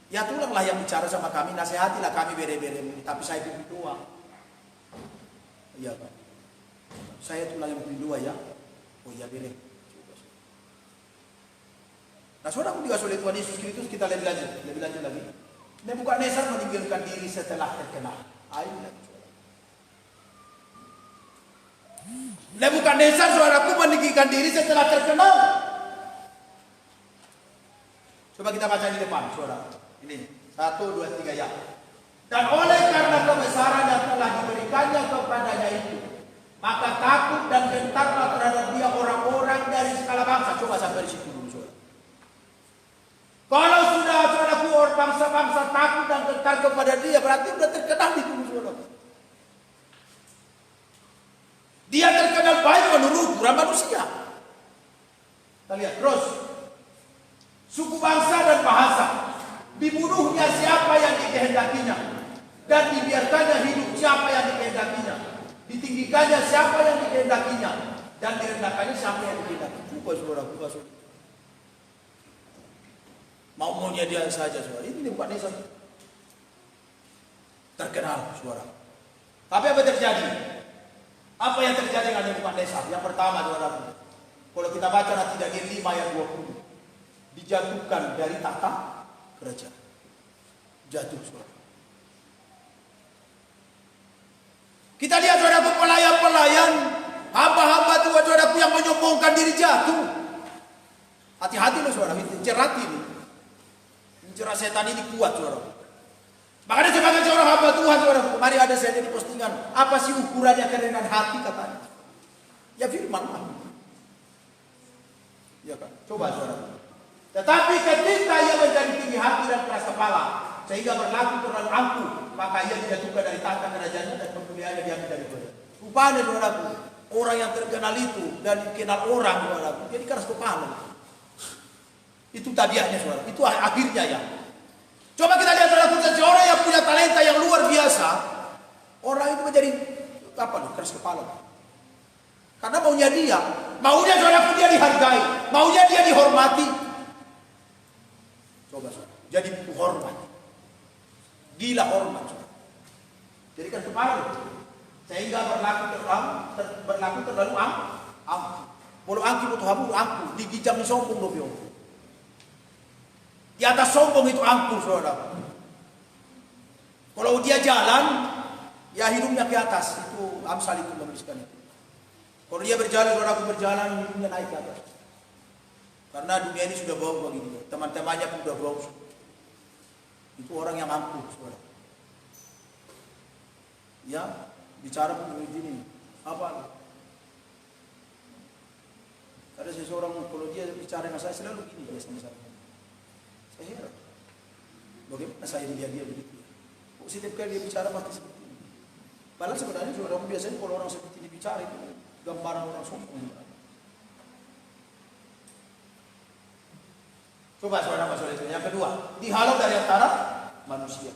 ya tulanglah yang bicara sama kami, nasihatilah kami bere-bere, tapi saya pimpin doa. Iya Pak. Saya tulang yang pimpin doa ya. Oh iya bere. Nah saudara aku dikasih oleh Tuhan Yesus Kristus, kita lebih lanjut lagi. Nebukadnezar meninggalkan diri setelah terkenal. Ayo lagi. Nebukadnezar saudaraku meninggikan diri setelah terkenal. Coba kita baca di depan, saudara. Ini 1, 2, 3 ya. Dan oleh karena kebesaran yang telah diberikannya kepadanya itu, maka takut dan gentarlah terhadap dia orang-orang dari segala bangsa. Coba sampai di situ dulu, saudara. Kalau sudah saudaraku orang bangsa-bangsa takut dan gentar kepada dia, berarti sudah terkenal di tubuh saudara. Dia terkenal baik menurut ukuran manusia. Kita lihat terus. Suku bangsa dan bahasa. Dibunuhnya siapa yang dikehendakinya. Dan dibiarkannya hidup siapa yang dikehendakinya. Ditinggikannya siapa yang dikehendakinya. Dan direndahkannya siapa yang dikehendakinya. Coba saudara. Maunya dia saja saudara. Ini bukan desa. Terkenal saudara. Tapi apa terjadi? Apa yang terjadi dengan Nebukadnezar? Yang pertama saudara, kalau kita baca nanti Daniel 5 ayat 20, dijatuhkan dari tahta kerajaan. Jatuh saudara. Kita lihat saudaraku pelayan-pelayan, hamba-hamba Tuhan saudaraku yang menyombongkan diri jatuh. Hati-hati loh saudara, cerati ini. Mencerah setan ini kuat saudara. Makanya sebagai seorang hamba Tuhan saudara, kemarin ada saya di postingan, apa sih ukurannya kerendahan hati katanya? Ya firman lah. Ya kan? Coba saudara. Tetapi ketika ia menjadi tinggi hati dan keras kepala, sehingga berlaku terlalu angkuh, maka ia dijatuhkan dari tahta kerajaannya dan kemuliaannya diambil dari dia. Rupanya saudaraku, orang yang terkenal itu dan dikenal orang saudaraku, jadi keras kepala. Itu tabiatnya saudara. Itu akhirnya ya. Coba kita lihat saudaraku, seorang yang punya talenta yang luar biasa, orang itu menjadi apa nih, keras kepala. Karena maunya dia saudaraku dia dihargai, maunya dia dihormati. Coba saudara, jadi butuh hormat, gila hormat saudara. Jadi kan kepala, sehingga berlaku terlalu angkuh. Kalau angkuh butuh habu angkuh, digijam di sombong loh. Di atas sombong itu angkuh saudara. Kalau dia jalan, ya hidungnya ke atas. Itu Amsal itu menuliskan itu. Kalau dia berjalan, saudara aku berjalan, hidungnya naik ke atas. Karena dunia ini sudah bau bagi dia. Teman-temannya pun sudah bau. Itu orang yang angkuh saudara. Ya, bicara pun begini. Apa? Ada seseorang kalau dia bicara dengan saya selalu gini dia sama saya. Saya heran. Bagaimana saya dia begitu? Kok setiap kali dia bicara pasti seperti ini? Padahal sebenarnya saudara biasanya kalau orang seperti ini bicara itu gambaran orang sombong. Coba saudara itu. Yang kedua, dihalau dari antara manusia.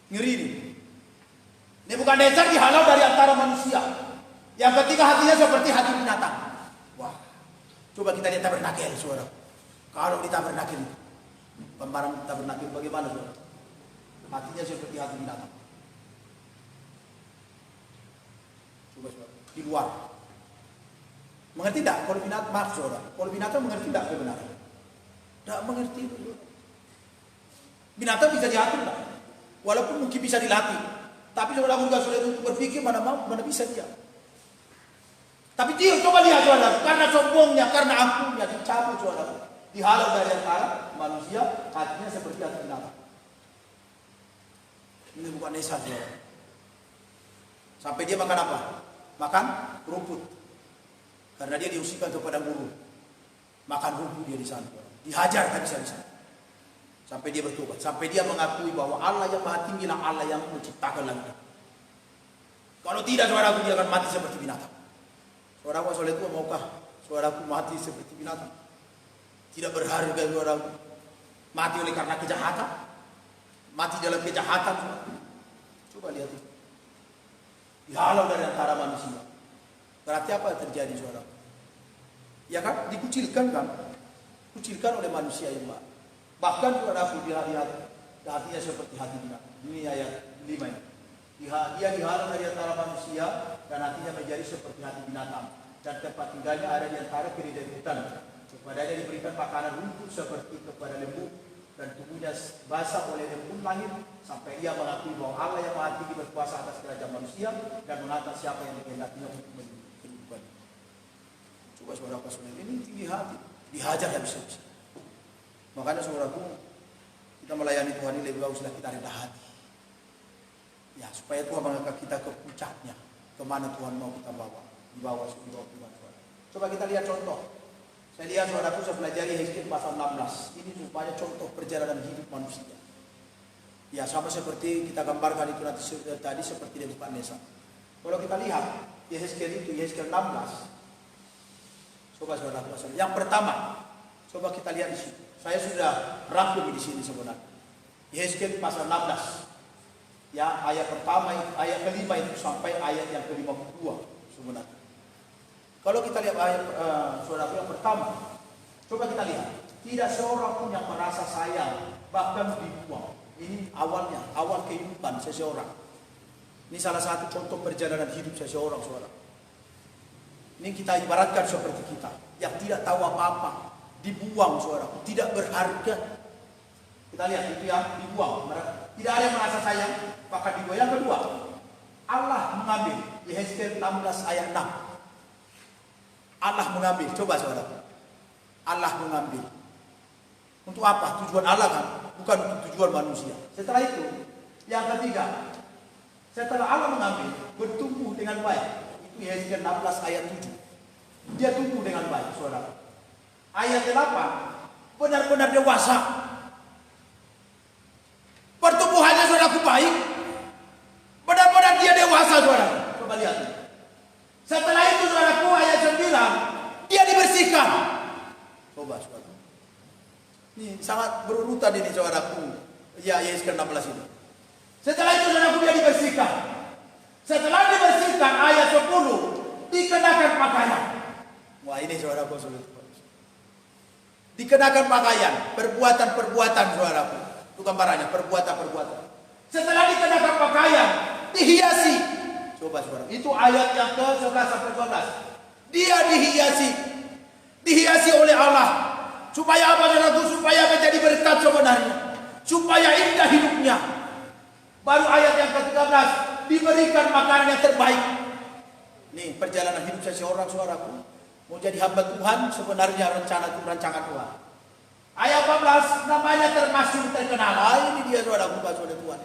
Ngeri ini. Nebukadnezar dihalau dari antara manusia. Yang ketiga hatinya seperti hati binatang. Wah, coba kita lihat tabernakel saudara. Kalau di tabernakel, pembarang tabernakel bagaimana saudara? Hatinya seperti hati binatang. Coba saudara, di luar. Mengerti tidak? Kalau binatang, maaf saudara. Kalau binatang mengerti tidak kebenaran? Tidak mengerti itu saudara. Binatang bisa diatur tidak? Walaupun mungkin bisa dilatih. Tapi saudara juga sudah untuk berpikir mana bisa dia. Tapi dia coba lihat saudara, karena sombongnya, karena angkuhnya dicabut saudara. Dihalau dari antara manusia, hatinya seperti hati binatang. Ini bukan nesa dia. Sampai dia makan apa? Makan rumput. Karena dia diusikan kepada guru. Makan rumput dia di sana. Dihajar tak bisa di sana. Sampai dia bertobat. Sampai dia mengakui bahwa Allah yang maha tinggi lah Allah yang menciptakan langit. Kalau tidak, saudaraku, dia akan mati seperti binatang. Saudaraku, soal itu maukah saudaraku mati seperti binatang? Tidak berharga, saudaraku. Mati oleh karena kejahatan. Mati dalam kejahatan. Coba lihat itu. Dihalau dari antara manusia. Berarti apa yang terjadi, saudaraku? Ya kan, dikucilkan kan? Kucilkan oleh manusia yang baik. Bahkan saudaraku dia hatinya seperti hati binatang. Ini ayat 5 ini. Dia dihalau dari antara manusia dan hatinya menjadi seperti hati binatang. Dan tempat tinggalnya ada di antara kiri dan hutan. Kepadanya diberikan makanan rumput seperti kepada lembu. Dan tubuhnya basah oleh embun langit. Sampai ia mengakui bahwa Allah yang maha tinggi berkuasa atas kerajaan manusia. Dan mengatur siapa yang dikehendakinya untuk kehidupan. Coba saudara-saudara ini tinggi hati. Dihajar habis-habis. Makanya saudaraku, kita melayani Tuhan ini lebih baguslah kita rendah hati. Ya, supaya Tuhan mengangkat kita ke puncaknya. Kemana Tuhan mau kita bawa. Di bawah Tuhan. Coba kita lihat contoh. Saya lihat saudaraku, saya pelajari Yehezkiel pasal 16. Ini supaya contoh perjalanan hidup manusia. Ya, sama seperti kita gambarkan itu nanti tadi seperti Nebukadnezar. Kalau kita lihat Yehezkiel itu, Yehezkiel 16. Coba saudaraku, yang pertama, coba kita lihat di sini. Saya sudah rangkum di sini sebenarnya. Yehezkiel pasal 16. Ya, ayat pertama, ayat kelima itu sampai ayat yang ke-52 sebenarnya. Kalau kita lihat ayat saudara yang pertama, coba kita lihat. Tidak seorang pun yang merasa sayang, bahkan dibuang. Ini awalnya, awal kehidupan seseorang. Ini salah satu contoh perjalanan hidup seseorang, saudara. Ini kita ibaratkan seperti kita, yang tidak tahu apa-apa, dibuang, saudara, tidak berharga. Kita lihat itu yang dibuang. Tidak ada yang merasa sayang, maka dibuang. Yang kedua, Allah mengambil. Yehezkiel 16 ayat 6. Allah mengambil. Coba saudara. Allah mengambil. Untuk apa? Tujuan Allah kan? Bukan untuk tujuan manusia. Setelah itu, yang ketiga, setelah Allah mengambil, bertumbuh dengan baik. Itu Yehezkiel 16 ayat 7. Dia tumbuh dengan baik, saudara. Ayat 8, benar-benar dewasa. Pertumbuhannya saudaraku baik. Benar-benar dia dewasa, saudara. Coba lihat. Setelah itu saudaraku ayat 9, dia dibersihkan. Coba saudara. Ini sangat berurutan ini saudaraku. Ya, Yehezkiel 16 ini. Setelah itu saudaraku dia dibersihkan. Setelah dibersihkan ayat 10, dikenakan pakaian. Wah, ini saudaraku sulit. Dikenakan pakaian, perbuatan-perbuatan saudaraku. Itu gambarannya, perbuatan-perbuatan. Setelah dikenakan pakaian, dihiasi. Coba saudara, itu ayat yang ke-11 sampai 12. Dia dihiasi. Dihiasi oleh Allah. Supaya apa saudaraku? Supaya menjadi berkat sebenarnya. Supaya indah hidupnya. Baru ayat yang ke-13, diberikan makanan yang terbaik. Nih, perjalanan hidup seseorang saudaraku. Mau jadi hamba Tuhan, sebenarnya rencana itu rancangan Tuhan. Ayat 14, namanya termasuk terkenal. Ini dia saudara bukan saudara Tuhan.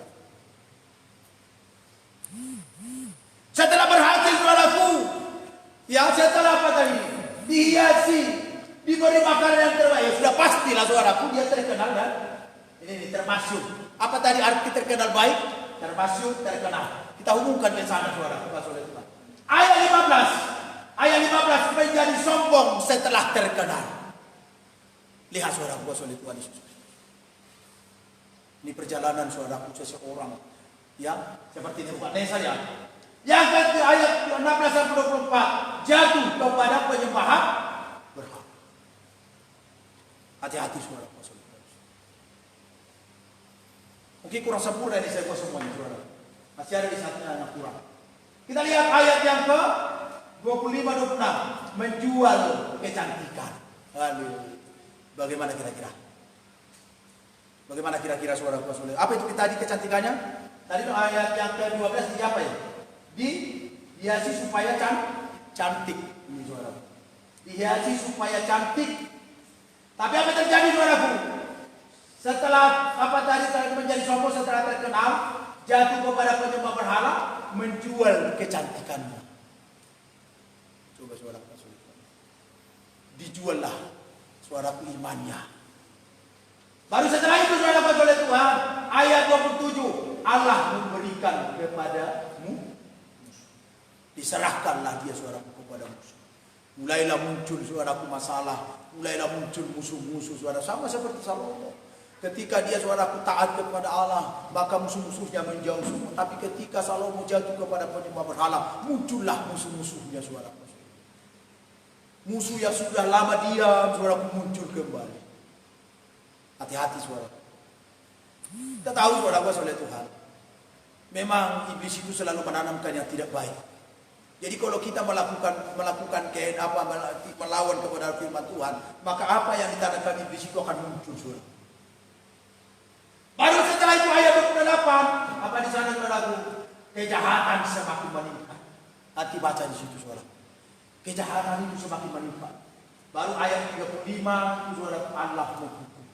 Setelah berhasil saudaraku, ya setelah apa tadi? Dihiasi, diberi makanan yang terbaik. Ya, sudah pastilah saudaraku dia terkenal dan ini termasuk. Apa tadi arti terkenal baik? Termasuk terkenal. Kita hubungkan ke sana saudara bukan saudara Tuhan. Ayat 15. Ayat 15 menjadi sombong setelah terkenal. Lihat saudara buat oleh Tuhan Yesus. Ini perjalanan saudaraku seseorang yang seperti Nebukadnezar ya. Yang ketiga ayat 16 sampai 24 jatuh kepada penyembahan berhala. Hati-hati saudara buat oleh Tuhan Yesus. Mungkin kurang sempurna ini saya buat semuanya saudara. Masih ada di satu yang kurang. Kita lihat ayat yang ke 25-26 menjual kecantikan. Lalu bagaimana kira-kira? Bagaimana kira-kira saudara-saudara soleh? Apa itu tadi kecantikannya? Tadi itu ayat yang ke-12 di apa ya? Dihiasi supaya cantik. Ini saudara. Dihiasi supaya cantik. Tapi apa terjadi saudaraku? Setelah apa tadi menjadi sombong, setelah terkenal, jatuh kepada penyembah berhala, menjual kecantikannya. Coba saudara, dijuallah saudaraku imannya. Baru setelah itu saudara oleh Tuhan, ayat 27, Allah memberikan kepadamu, diserahkanlah dia saudaraku kepada musuh. Mulailah muncul saudaraku masalah, mulailah muncul musuh-musuh saudara, sama seperti Salomo. Ketika dia saudaraku taat kepada Allah, maka musuh-musuhnya menjauh semua. Tapi ketika Salomo jatuh kepada penyembah berhala, muncullah musuh-musuhnya saudaraku. Musuh yang sudah lama diam, saudaraku, muncul kembali. Hati-hati saudaraku. Kita tahu saudaraku oleh Tuhan, memang iblis itu selalu menanamkan yang tidak baik. Jadi kalau kita melakukan melawan kepada firman Tuhan, maka apa yang ditanamkan iblis itu akan muncul saudara. Baru setelah itu ayat 28, apa di sana saudaraku? Kejahatan semakin meningkat. Hati baca di situ saudara. Kejahatan itu semakin meningkat. Baru ayat 35 itu saudaraku, Allah menghukum.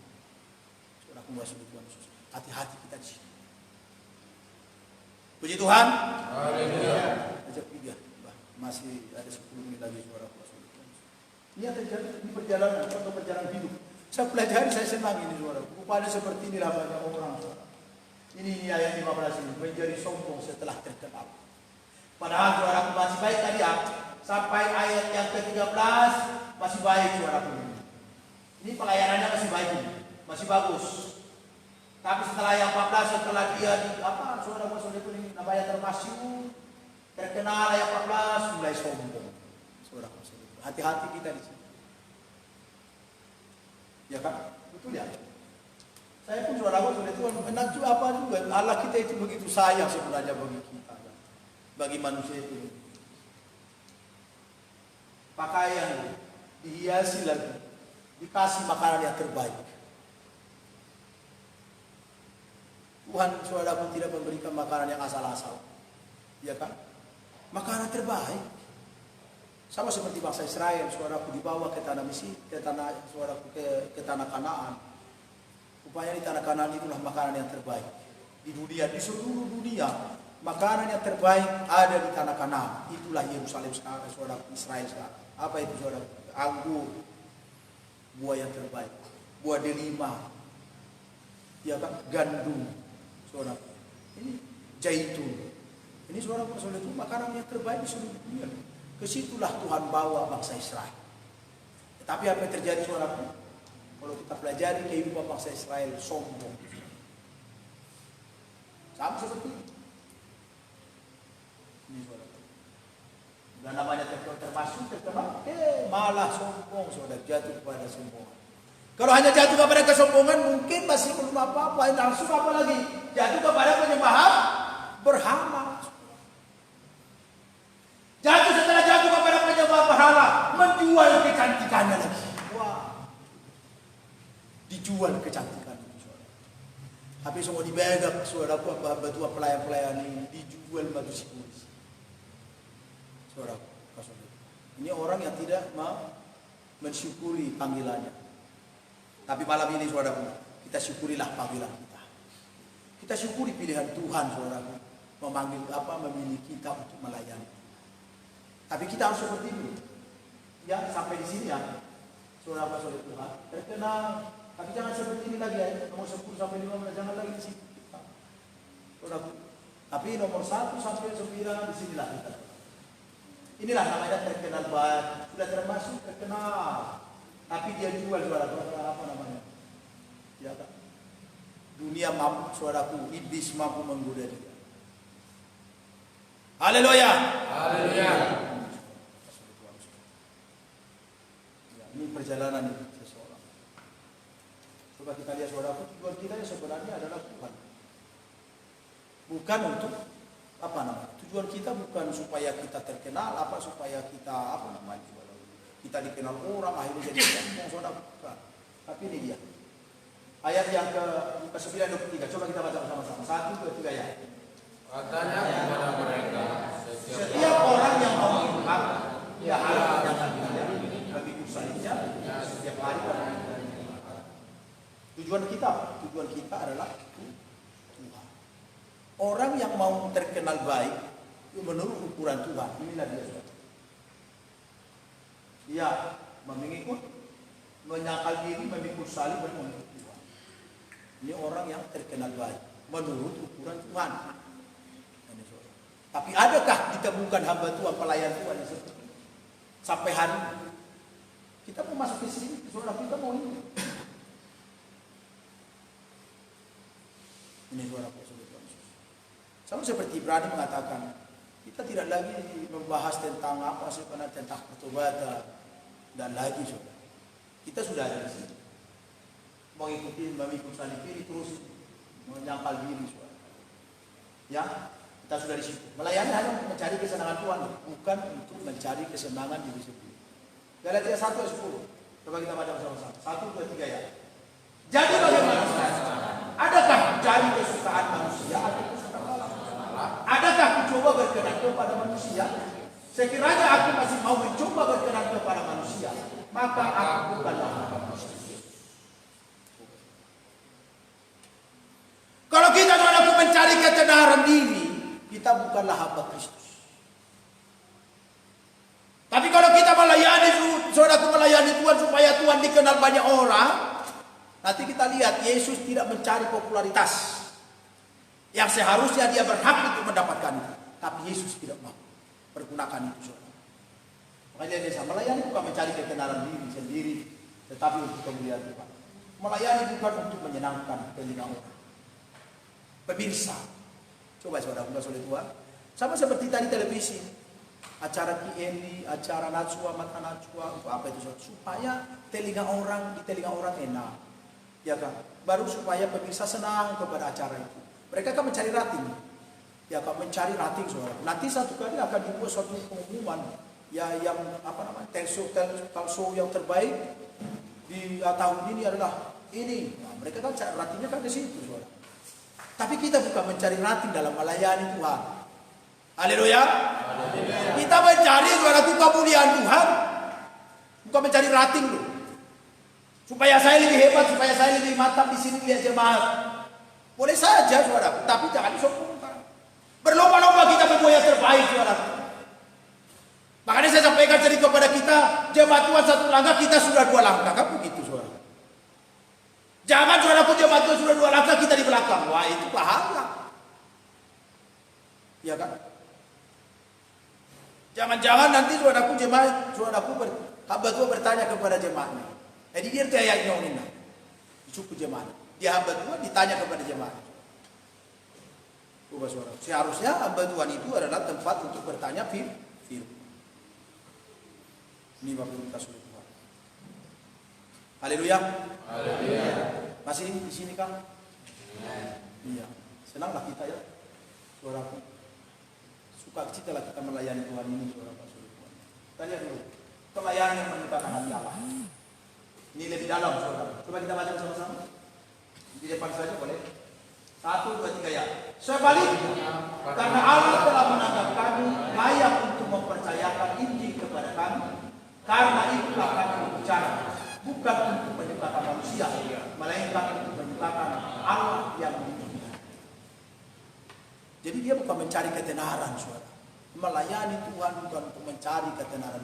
Saudaraku masih Tuhan Yesus. Hati-hati kita di sini. Puji Tuhan. Haleluya. Ajak tiga. Masih ada 10 menit lagi saudaraku. Ini yang terjadi di perjalanan atau perjalanan hidup. Saya pelajari, saya senang ini saudara. Rupanya seperti inilah banyak orang saudara. Ini ayat 15 ini, menjadi sombong setelah terkenal. Padahal saudara masih baik tadi ya. Sampai ayat yang ke-13 masih baik saudara. Ini pelayanannya masih baik, masih bagus. Tapi setelah yang 14, setelah dia saudara ini namanya termasyhur, terkenal ayat 14 mulai sombong. Saudara, hati-hati kita di sini. Ya kan? Betul ya? Saya pun saudara Tuhan menang juga apa juga. Allah kita itu begitu sayang sebenarnya bagi kita. Bagi manusia itu. Pakaian dihiasi lagi. Dikasih makanan yang terbaik. Tuhan saudara tidak memberikan makanan yang asal-asal. Ya kan? Makanan terbaik. Sama seperti bangsa Israel, saudaraku dibawa ke tanah Mesir, ke tanah Kanaan. Rupanya di tanah Kanaan itulah makanan yang terbaik di dunia, di seluruh dunia. Makanan yang terbaik ada di tanah Kanaan. Itulah Yerusalem sekarang, saudaraku, Israel sekarang. Apa itu saudaraku? Anggur, buah yang terbaik, buah delima, ya kan? Gandum, saudaraku. Ini zaitun. Ini saudaraku, itu makanan yang terbaik di seluruh dunia. Kesitulah Tuhan bawa bangsa Israel. Tetapi apa yang terjadi saudaraku? Kalau kita pelajari kehidupan bangsa Israel, sombong. Sama seperti ini saudaraku. Dan namanya termasuk terkenal, malah sombong saudara, jatuh kepada sombongan. Kalau hanya jatuh kepada kesombongan mungkin masih belum apa-apa, langsung apa lagi? Jatuh kepada penyembahan berhala. Setelah jatuh kepada penyembah berhala, menjual kecantikannya lagi. Wah, dijual kecantikan. Habis semua dibegak, saudaraku, batu pelayan-pelayan ini dijual batu sikuris. Saudaraku, ini orang yang tidak mau mensyukuri panggilannya. Tapi malam ini saudaraku, kita syukurilah panggilan kita. Kita syukuri pilihan Tuhan saudaraku, memilih kita untuk melayani. Tapi kita harus seperti ini. Ya, sampai di sini ya. Saudara Tuhan, terkenal. Tapi jangan seperti ini lagi ya. Nomor 10 sampai 15 jangan lagi di sini. Saudara. Tapi nomor 1 sampai 9 di sinilah kita. Inilah namanya terkenal baik. Sudah termasuk terkenal. Tapi dia jual saudara apa namanya? Ya kan? Dunia mampu, saudaraku, iblis mampu menggoda dia. Haleluya. Haleluya. Ini perjalanan seseorang. Coba kita lihat saudaraku, tujuan kita sebenarnya adalah Tuhan. Bukan untuk apa namanya? Tujuan kita bukan supaya kita terkenal, supaya kita kita dikenal orang akhirnya jadi sombong saudara. Tapi ini dia. Ayat yang ke-9 23. Coba kita baca bersama-sama. 1, 2, 3 ya. Katanya kepada mereka, setiap orang yang mau mengungkap, ya harus jangan dia bagi usahanya setiap hari. Tujuan kita apa? Tujuan kita adalah Tuhan. Orang yang mau terkenal baik menurut ukuran Tuhan, inilah dia saudara. Dia mengikut, menyangkal diri, memikul salib dan mengikut Tuhan. Ini orang yang terkenal baik menurut ukuran Tuhan. Tapi adakah ditemukan hamba Tuhan, pelayan Tuhan yang seperti itu? Sampai hari ini kita mau masuk ke sini, saudara, kita mau ini. Ini suara Tuhan. Sama seperti Ibrani mengatakan, kita tidak lagi membahas tentang apa sebenarnya, tentang pertobatan dan lagi saudara. Kita sudah ada di sini. Memikul salib ini terus menyangkal diri saudara. Ya, kita sudah di situ. Melayani hanya untuk mencari kesenangan Tuhan, bukan untuk mencari kesenangan diri sendiri. Galatia 1 ayat 10. Coba kita baca bersama-sama. 1, 2, 3 ya. Jadi bagaimana? Adakah mencari kesukaan manusia atau kesukaan Allah? Adakah mencoba berkenan kepada manusia? Sekiranya aku masih mau mencoba berkenan kepada manusia, maka aku bukanlah hamba Kristus. Kalau kita saudaraku mencari ketenaran diri, kita bukanlah hamba Kristus. Tapi kalau kita melayani, saudaraku melayani Tuhan supaya Tuhan dikenal banyak orang, nanti kita lihat Yesus tidak mencari popularitas yang seharusnya dia berhak untuk mendapatkan itu. Tapi Yesus tidak mau pergunakan itu, saudara. Makanya dia melayani bukan mencari ketenaran diri sendiri, tetapi untuk kemuliaan Tuhan. Melayani bukan untuk menyenangkan telinga orang. Pemirsa, coba saudara, oleh Tuhan. Sama seperti tadi televisi, acara KND, acara Najwa, mata Najwa, apa itu saudara? Supaya telinga orang enak, ya kan? Baru supaya pemirsa senang kepada acara itu. Mereka akan mencari rating, ya kan? Mencari rating saudara. Nanti satu kali akan dibuat suatu pengumuman, ya yang apa namanya, talk show yang terbaik di tahun ini adalah ini. Nah, mereka kan cari ratingnya kan di situ saudara. Tapi kita bukan mencari rating dalam melayani Tuhan. Haleluya. Kita mencari suatu kemuliaan Tuhan, bukan mencari rating loh. Supaya saya lebih hebat, supaya saya lebih mantap di sini lihat jemaat. Boleh saja saudara, tapi jangan disombongkan. Berlomba-lomba kita berbuat yang terbaik saudara. Makanya saya sampaikan tadi kepada kita, jemaat Tuhan satu langkah, kita sudah 2 langkah, kan begitu saudara. Jangan saudaraku jemaat Tuhan sudah 2 langkah, kita di belakang. Wah, itu bahaya. Ya kan? Jangan-jangan nanti saudaraku jemaat, hamba Tuhan bertanya kepada jemaatnya. Jadi dia ayatnya ini, suku jemaat. Dia hamba Tuhan ditanya kepada jemaat. Coba saudara, seharusnya hamba Tuhan itu adalah tempat untuk bertanya firman. Ini bapak kita sudah Tuhan. Haleluya. Haleluya. Masih di sini kan? Iya. Senanglah kita ya, saudaraku. Suka cita lah kita melayani Tuhan ini, saudara. Kita lihat dulu pelayanan yang menyenangkan hati Allah. Ini lebih dalam, saudara. Coba kita baca bersama-sama. Di depan saja boleh. 1, 2, 3 ya. Sebaliknya, karena Allah telah menganggap kami layak untuk mempercayakan Injil kepada kami, karena itulah kami berbicara, bukan untuk menyukakan manusia, melainkan untuk menyukakan Allah yang menyenangkan. Jadi dia bukan mencari ketenaran, saudara. Melayani Tuhan bukan untuk mencari ketenaran.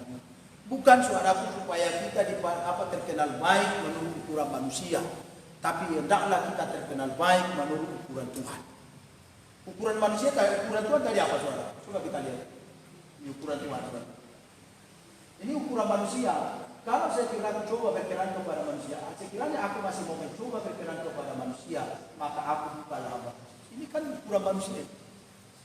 Bukan saudaraku supaya kita terkenal baik menurut ukuran manusia, tapi hendaklah kita terkenal baik menurut ukuran Tuhan. Ukuran manusia, ukuran Tuhan tadi apa saudara? Coba kita lihat. Ini ukuran Tuhan, saudara. Ini ukuran manusia. Kalau saya kira coba berkenan kepada manusia, sekiranya aku masih mau mencoba berkenan kepada manusia, maka aku bukanlah hamba. Ini kan ukuran manusia.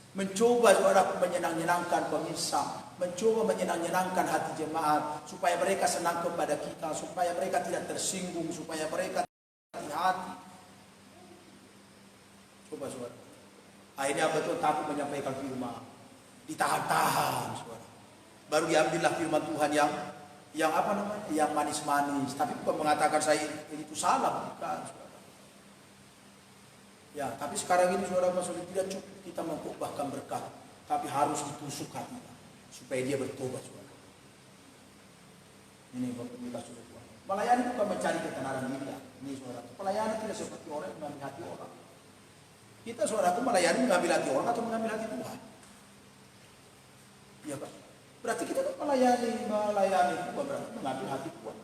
Mencoba saudara menyenangkan pemirsa, mencoba menyenangkan hati jemaat, supaya mereka senang kepada kita, supaya mereka tidak tersinggung, supaya mereka hati. Coba saudara. Akhirnya betul takut menyampaikan firman, ditahan-tahan saudara. Baru diambillah firman Tuhan yang apa namanya, yang manis-manis. Tapi bukan mengatakan saya itu salah, bukan saudara. Ya, tapi sekarang ini saudara tidak cukup kita mengkhotbahkan berkat, tapi harus ditusuk hati supaya dia bertobat saudara. Ini bapak kita sudah Tuhan. Melayani bukan mencari ketenaran diri. Ini saudaraku, pelayanan tidak seperti orang yang mengambil hati orang. Kita saudaraku melayani mengambil hati orang atau mengambil hati Tuhan? Iya Pak. Berarti kita kan melayani Tuhan berarti mengambil hati Tuhan.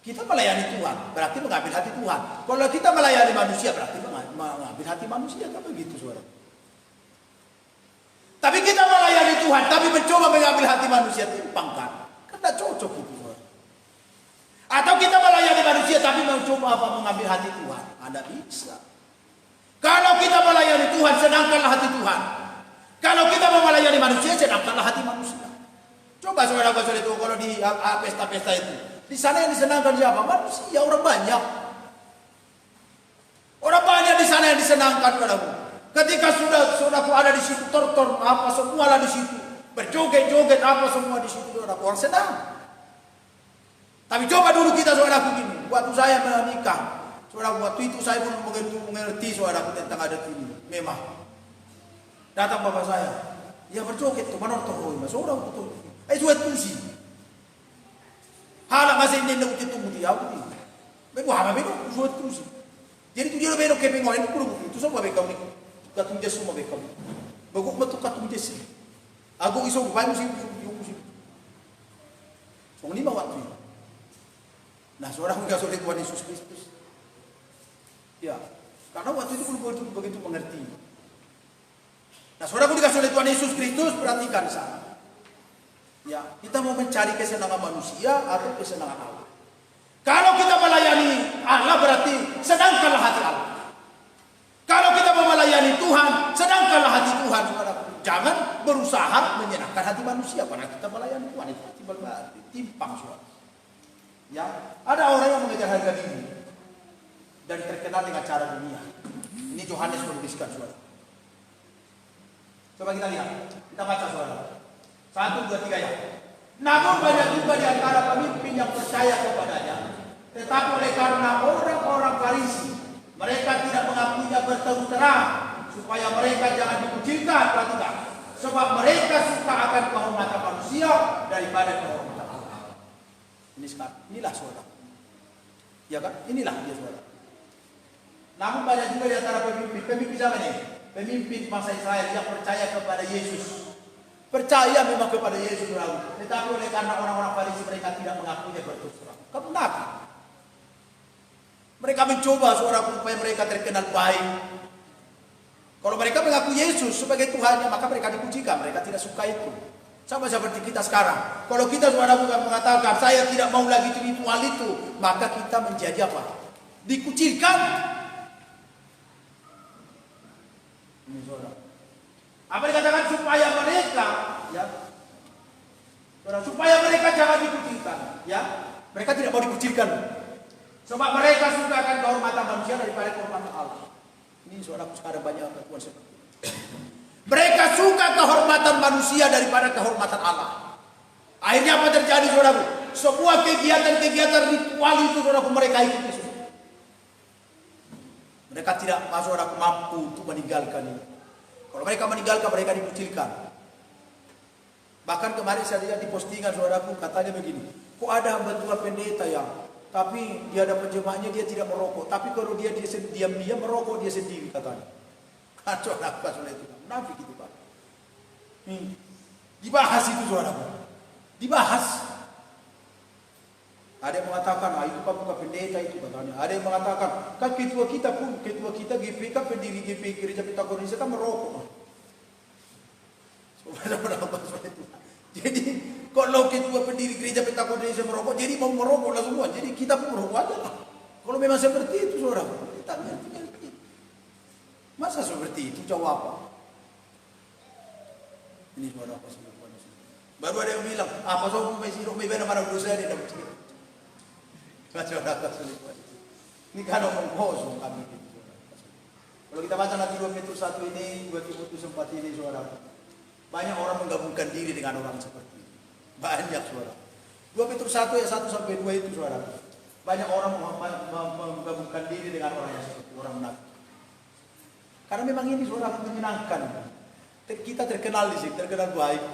Kita melayani Tuhan berarti mengambil hati Tuhan. Kalau kita melayani manusia berarti mengambil hati manusia, kan begitu saudara. Tapi kita melayani Tuhan tapi mencoba mengambil hati manusia, timpang kan? Kan tidak cocok itu saudara. Atau kita melayani manusia tapi mencoba mengambil hati Tuhan, tidak bisa. Kalau kita melayani Tuhan, senangkanlah hati Tuhan. Kalau kita mau melayani manusia, senangkanlah hati manusia. Coba saudara-saudara itu kalau di pesta-pesta itu, di sana yang disenangkan siapa? Manusia, orang banyak. Orang banyak di sana yang disenangkan, saudaraku. Ketika saudaraku ada di situ, tortor apa semua lah di situ, berjoget-joget apa semua di situ, saudaraku, orang senang. Tapi coba dulu kita saudaraku gini, waktu saya menikah, saudaraku, waktu itu saya belum mengerti saudaraku tentang adat ini. Memang datang bapak saya, ya berjoget tuh, mana orang mas, orang betul. Suat pusi. Hala masih ini nak kita tunggu dia, aku ni. Memang apa memang suat pusi. Jadi tu dia lebih nak keping orang itu itu semua bekam ni. Katung jes semua bekam. Baguk betul katung jes. Aku iso bukan musim. So ni bawa tu. Nah, seorang enggak soleh Tuhan Yesus Kristus. Ya, karena waktu itu belum begitu mengerti. Nah, saudaraku dikasih oleh Tuhan Yesus Kristus, perhatikan sana. Ya, kita mau mencari kesenangan manusia atau kesenangan Allah. Kalau kita melayani Allah berarti sedangkanlah hati Allah. Kalau kita mau melayani Tuhan, sedangkanlah hati Tuhan, saudaraku. Jangan berusaha menyenangkan hati manusia karena kita melayani Tuhan, itu timpang, saudara. Ya, ada orang yang mengejar harga diri dan terkenal dengan cara dunia. Ini Yohanes menuliskan, saudara. Coba kita lihat, kita baca saudara. 1, 2, 3 ya. Namun banyak juga di antara pemimpin yang percaya kepadanya. Tetapi oleh karena orang-orang Farisi, mereka tidak mengakuinya berterus terang, supaya mereka jangan dikucilkan, perhatikan. Sebab mereka suka akan kehormatan manusia daripada kehormatan Allah. Inilah saudara. Ya kan? Inilah dia saudara. Namun banyak juga di antara pemimpin siapa nih? Pemimpin bangsa Israel yang percaya kepada Yesus. Percaya memang kepada Yesus, saudara. Tetapi oleh karena orang-orang Farisi mereka tidak mengakuinya berterus terang. Kenapa? Mereka mencoba saudara supaya mereka terkenal baik. Kalau mereka mengaku Yesus sebagai Tuhannya, maka mereka dipujikan. Mereka tidak suka itu. Sama seperti kita sekarang. Kalau kita saudara bukan mengatakan saya tidak mau lagi ritual itu, maka kita menjadi apa? Dikucilkan. Ini saudara. Apa dikatakan supaya mereka, ya, supaya mereka jangan dikucilkan, ya, mereka tidak mau dikucilkan, sebab mereka suka akan kehormatan manusia daripada kehormatan Allah. Ini saudaraku sekarang banyak perempuan seperti itu. Mereka suka kehormatan manusia daripada kehormatan Allah. Akhirnya apa terjadi saudaraku? Sebuah kegiatan-kegiatan ritual itu saudaraku mereka ikuti. Mereka tidak saudaraku mampu untuk meninggalkan ini. Kalau mereka meninggalkan, mereka dikucilkan. Bahkan kemarin saya lihat di postingan saudaraku, katanya begini, kok ada hamba pendeta yang, tapi dia ada penjemaahnya dia tidak merokok, tapi kalau dia diam-diam merokok dia sendiri, katanya. Kacau apa saudara itu? Munafik itu Pak. Dibahas itu saudaraku. Dibahas. Ada yang mengatakan, itu kan bukan pendeta itu katanya. Ada yang mengatakan, kan ketua kita GPK, pendiri GPK Gereja Pentakosta Indonesia kan merokok. Jadi kalau ketua pendiri Gereja Pentakosta Indonesia merokok, jadi mau merokok lah semua. Jadi kita pun merokok aja lah. Kalau memang seperti itu saudara, kita ngerti. Masa seperti itu jawab apa? Ini saudara apa sih? Baru ada yang bilang, apa soal Messi Romi benar mana dosa dia dapat cikgu. Ini kan omong kosong kami. Kalau kita baca nanti 2 Petrus 1 ini, 2 Timotius 4 ini saudara. Banyak orang menggabungkan diri dengan orang seperti ini. Banyak saudara. 2 Petrus 1 ayat 1 sampai 2 itu saudara. Banyak orang menggabungkan diri dengan orang yang seperti orang munafik. Karena memang ini saudara menyenangkan. Kita terkenal di sini, terkenal baik.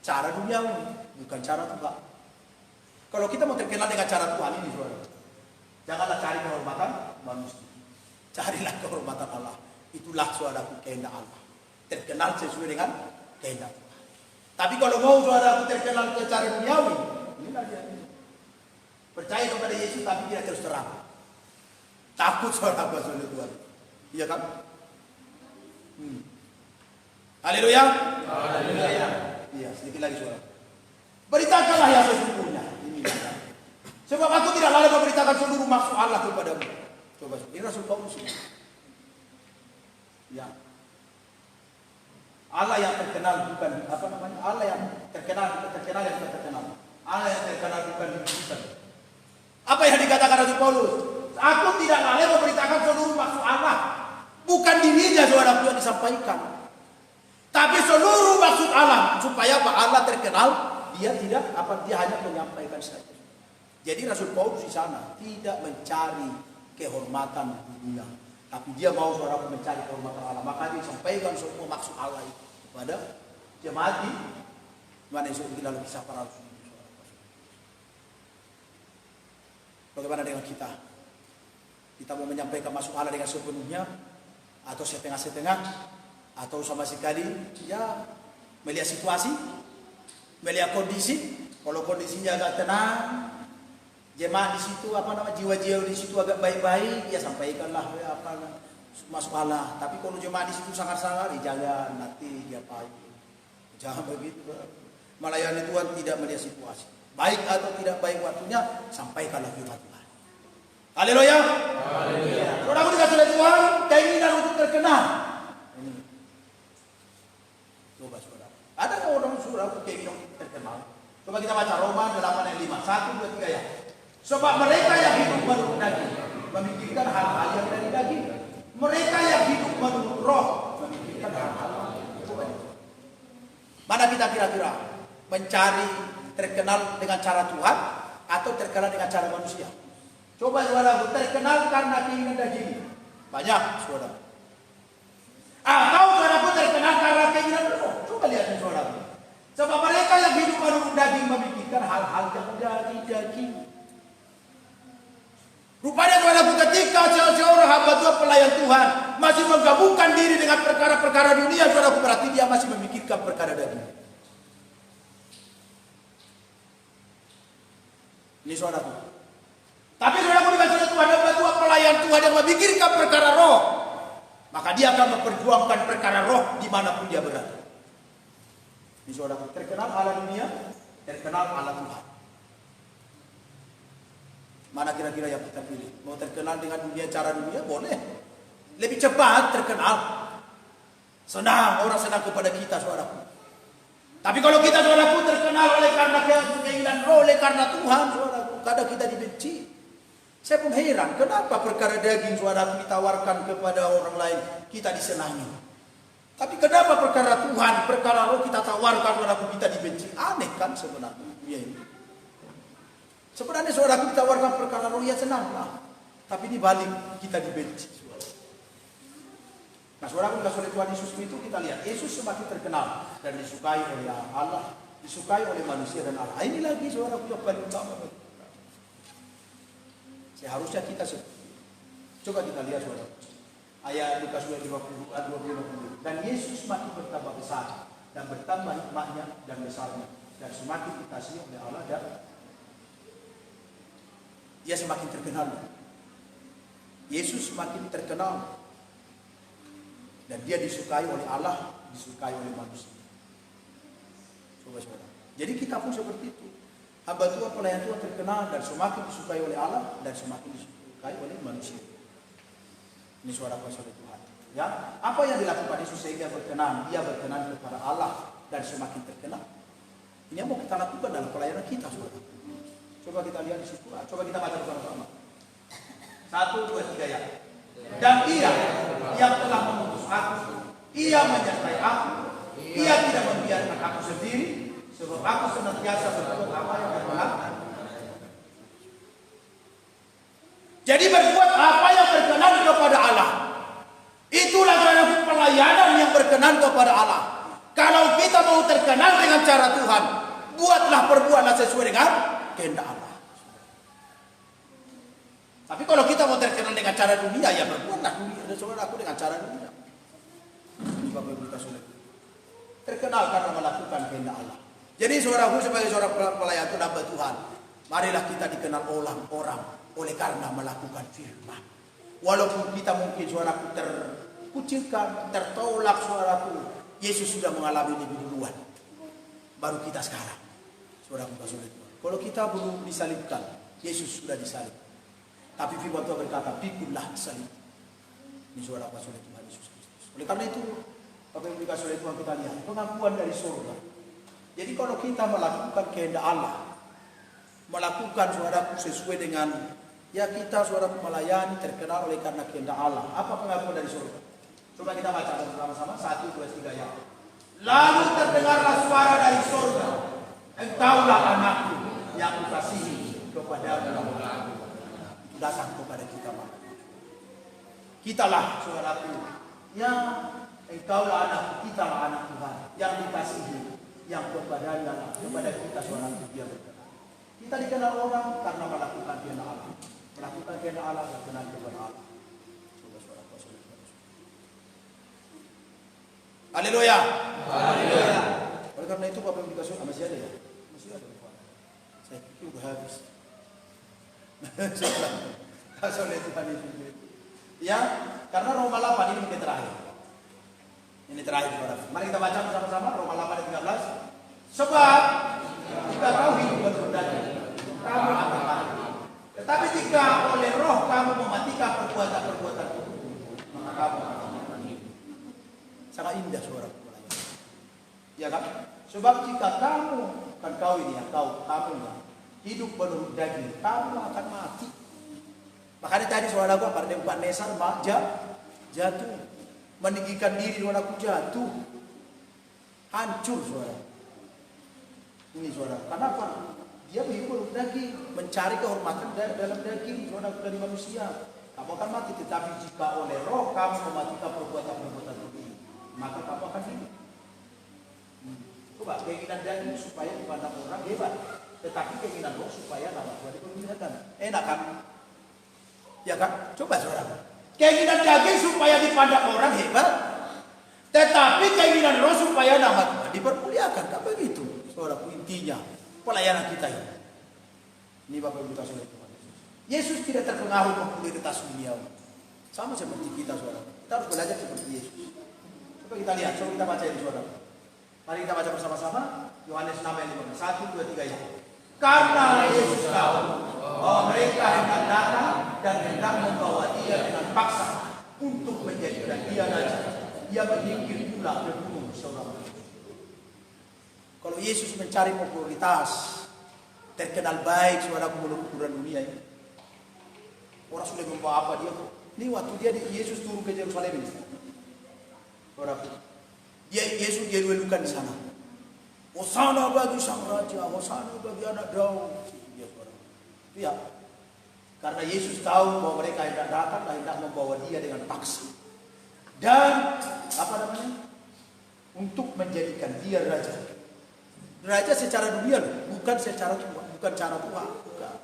Cara duniawi, bukan cara Tuhan. Kalau kita mau terkenal dengan cara Tuhan ini, saudara, janganlah cari kehormatan manusia. Carilah kehormatan Allah. Itulah saudaraku kehendak Allah. Terkenal sesuai dengan kehendak Tuhan. Tapi kalau mau saudaraku terkenal secara duniawi, inilah dia. Percaya kepada Yesus tapi tidak terus terang. Takut saudaraku oleh Tuhan. Iya kan? Haleluya. Haleluya. Iya, sedikit lagi saudara. Beritakanlah yang sesungguhnya. Ini. Sebab aku tidak lalu memberitakan seluruh maksud Allah kepadamu. Coba, ini Rasul Paulus. Ya. Allah yang terkenal bukan apa namanya? Allah yang terkenal yang terkenal. Allah yang terkenal bukan kita. Apa yang dikatakan Rasul Paulus? Aku tidak lalu memberitakan seluruh maksud Allah. Bukan dirinya saudara yang disampaikan. Tapi seluruh maksud Allah supaya apa? Allah terkenal, dia tidak apa dia hanya menyampaikan saja. Jadi Rasul Paulus di sana tidak mencari kehormatan dunia, tapi dia mau saudara mencari kehormatan Allah. Maka dia sampaikan semua maksud Allah itu kepada jemaat di mana esok kita dalam kisah para rasul. Bagaimana dengan kita? Kita mau menyampaikan maksud Allah dengan sepenuhnya atau setengah-setengah atau sama sekali ya melihat situasi, melihat kondisi. Kalau kondisinya agak tenang, jemaat di situ apa nama jiwa-jiwa di situ agak baik-baik, ya sampaikanlah ya, apa masuk Allah. Tapi kalau jemaat di situ sangat-sangat, jangan nanti dia pahit. Jangan begitu. Melayani Tuhan tidak melihat situasi. Baik atau tidak baik waktunya, sampaikanlah firman Tuhan. Haleluya. Haleluya. Saudara dikasih oleh Tuhan keinginan untuk terkenal. Ini. Coba saudara. Ada nggak orang saudara keinginan untuk terkenal? Coba kita baca Roma 8 ayat 5. 1, 2, 3 ya. Sebab mereka yang hidup menurut daging memikirkan hal-hal yang dari daging. Mereka yang hidup menurut roh memikirkan hal-hal. Mana kita kira-kira mencari terkenal dengan cara Tuhan atau terkenal dengan cara manusia? Coba saudara, terkenal karena keinginan daging. Banyak saudara. Atau saudara terkenal karena keinginan roh. Coba lihat saudara. Sebab mereka yang hidup menurut daging memikirkan hal-hal yang dari daging. Rupanya saudara, ketika seorang hamba Tuhan pelayan Tuhan masih menggabungkan diri dengan perkara-perkara dunia, saudara, berarti dia masih memikirkan perkara daging. Ini saudara. Tapi saudara dikasih Tuhan hamba Tuhan pelayan Tuhan yang memikirkan perkara roh, maka dia akan memperjuangkan perkara roh dimanapun dia berada. Ini saudara, terkenal Allah dunia, terkenal Allah Tuhan. Mana kira-kira yang kita pilih? Mau terkenal dengan dunia, cara dunia boleh. Lebih cepat terkenal. Senang, orang senang kepada kita saudara. Tapi kalau kita saudara terkenal oleh karena keinginan roh, oleh karena Tuhan saudara, kadang kita dibenci. Saya pun heran, kenapa perkara daging saudara ditawarkan kepada orang lain, kita disenangi. Tapi kenapa perkara Tuhan, perkara roh kita tawarkan saudara kita dibenci? Aneh kan sebenarnya. Ya, ini. Sebenarnya saudara kita tawarkan perkara roh ya senanglah. Tapi ini balik kita dibenci. Nah saudara kita oleh Tuhan Yesus itu kita lihat Yesus semakin terkenal dan disukai oleh Allah, disukai oleh manusia dan Allah. Ini lagi saudara yang paling utama. Seharusnya kita coba kita lihat saudara. Ayat Lukas 20. Dan Yesus semakin bertambah besar dan bertambah hikmahnya dan besarnya dan semakin dikasihi oleh Allah dan dia semakin terkenal. Yesus semakin terkenal dan dia disukai oleh Allah, disukai oleh manusia. Coba saudara. Jadi kita pun seperti itu. Hamba Tuhan, pelayan Tuhan terkenal dan semakin disukai oleh Allah dan semakin disukai oleh manusia. Ini suara kuasa Tuhan. Ya, apa yang dilakukan Yesus sehingga berkenan? Dia berkenan kepada Allah dan semakin terkenal. Ini yang mau kita lakukan dalam pelayanan kita, saudara. Coba kita lihat di situ. Coba kita baca bersama-sama. 1, 2, 3 ya. Dan Ia yang telah mengutus aku, Ia menyertai aku, Ia tidak membiarkan aku sendiri. Sebab aku senantiasa berbuat apa yang berkenan. Jadi berbuat apa yang berkenan kepada Allah. Itulah dalam pelayanan yang berkenan kepada Allah. Kalau kita mau terkenal dengan cara Tuhan, buatlah perbuatlah sesuai dengan kehendak Allah. Tapi kalau kita mau terkenal dengan cara dunia, ya berbuatlah dunia. Dan saudaraku dengan cara dunia. Ini Bapak Ibu kita sulit. Terkenal karena melakukan kehendak Allah. Jadi saudaraku sebagai seorang pelayan Tuhan hamba Tuhan, marilah kita dikenal orang oleh karena melakukan firman. Walaupun kita mungkin saudaraku terkucilkan, tertolak saudaraku, Yesus sudah mengalami lebih duluan. Baru kita sekarang. Saudaraku sulit. Kalau kita belum disalibkan, Yesus sudah disalib. Tapi firman Tuhan berkata, pikulah salib. Ini saudaraku sulit Tuhan Yesus Kristus. Oleh karena itu, Bapak Ibu kasih oleh Tuhan kita lihat pengakuan dari surga. Jadi kalau kita melakukan kehendak Allah, melakukan saudaraku sesuai dengan ya kita saudaraku melayani terkenal oleh karena kehendak Allah. Apa pengakuan dari surga? Coba kita baca bersama-sama 1, 2, 3 ya. Lalu terdengarlah suara dari surga. Engkaulah anakku yang kukasihi, kepadamu datang kepada kita Bapa. Kitalah saudaraku yang engkaulah anakku, kitalah anak Tuhan yang dikasihi, yang kepada kita saudaraku dia berkata. Kita dikenal orang karena melakukan kehendak Allah. Melakukan kehendak Allah dan kenal kepada Allah. Haleluya. Haleluya. Oleh karena itu Bapak Ibu dikasih masih ada ya? Masih ada. Saya pikir udah habis. Oleh Tuhan itu. Ya, karena Roma 8 ini mungkin terakhir. Ini terakhir saudara. Mari kita baca bersama-sama Roma 8 ayat 13. Sebab jika kau hidup menurut daging, kamu akan mati. Tetapi jika oleh Roh kamu mematikan perbuatan-perbuatan itu, maka kamu akan mati. Sangat indah suara pelayan. Ya kan? Sebab jika kamu kan kau ini ya, kamu ya, hidup menurut daging, kamu akan mati. Makanya tadi saudara gua pada Nebukadnezar jatuh, meninggikan diri saudaraku jatuh, hancur saudara. Ini saudara, kenapa? Dia hidup daging, mencari kehormatan dalam daging, saudara dari manusia. Kamu akan mati, tetapi jika oleh Roh kamu mematikan perbuatan-perbuatan itu, maka kamu akan hidup. Coba keinginan daging supaya dipandang orang hebat, tetapi keinginan Roh supaya nama Tuhan dipermuliakan. Enak kan? Ya kan? Coba saudara. Keinginan daging supaya dipandang orang hebat, tetapi keinginan Roh supaya nama Tuhan dipermuliakan. Kan begitu? Saudaraku, intinya pelayanan kita ini. Ini Bapak Ibu saudara Tuhan Yesus tidak terpengaruh popularitas dunia. Sama seperti kita saudara. Kita harus belajar seperti Yesus. Coba kita lihat, coba kita baca ini saudara. Mari kita baca bersama-sama Yohanes 6 ayat 15. 1, 2, 3 ya. Karena Yesus tahu bahwa mereka hendak datang dan hendak membawa dia dengan paksa untuk menjadikan dia raja. Ia menyingkir pula ke gunung saudara. Kalau Yesus mencari popularitas, terkenal baik saudara menurut ukuran dunia ini. Orang sudah membawa apa dia? Ini waktu Yesus turun ke Yerusalem ini. Saudara, Yesus dielu-elukan di sana. Hosana bagi sang raja, hosana bagi anak Daud. Ya, saudara. Ya, karena Yesus tahu bahwa mereka hendak datang dan hendak membawa dia dengan paksa. Dan apa namanya? Untuk menjadikan dia raja. Raja secara dunia, bukan secara Tuhan, bukan cara Tuhan. Bukan.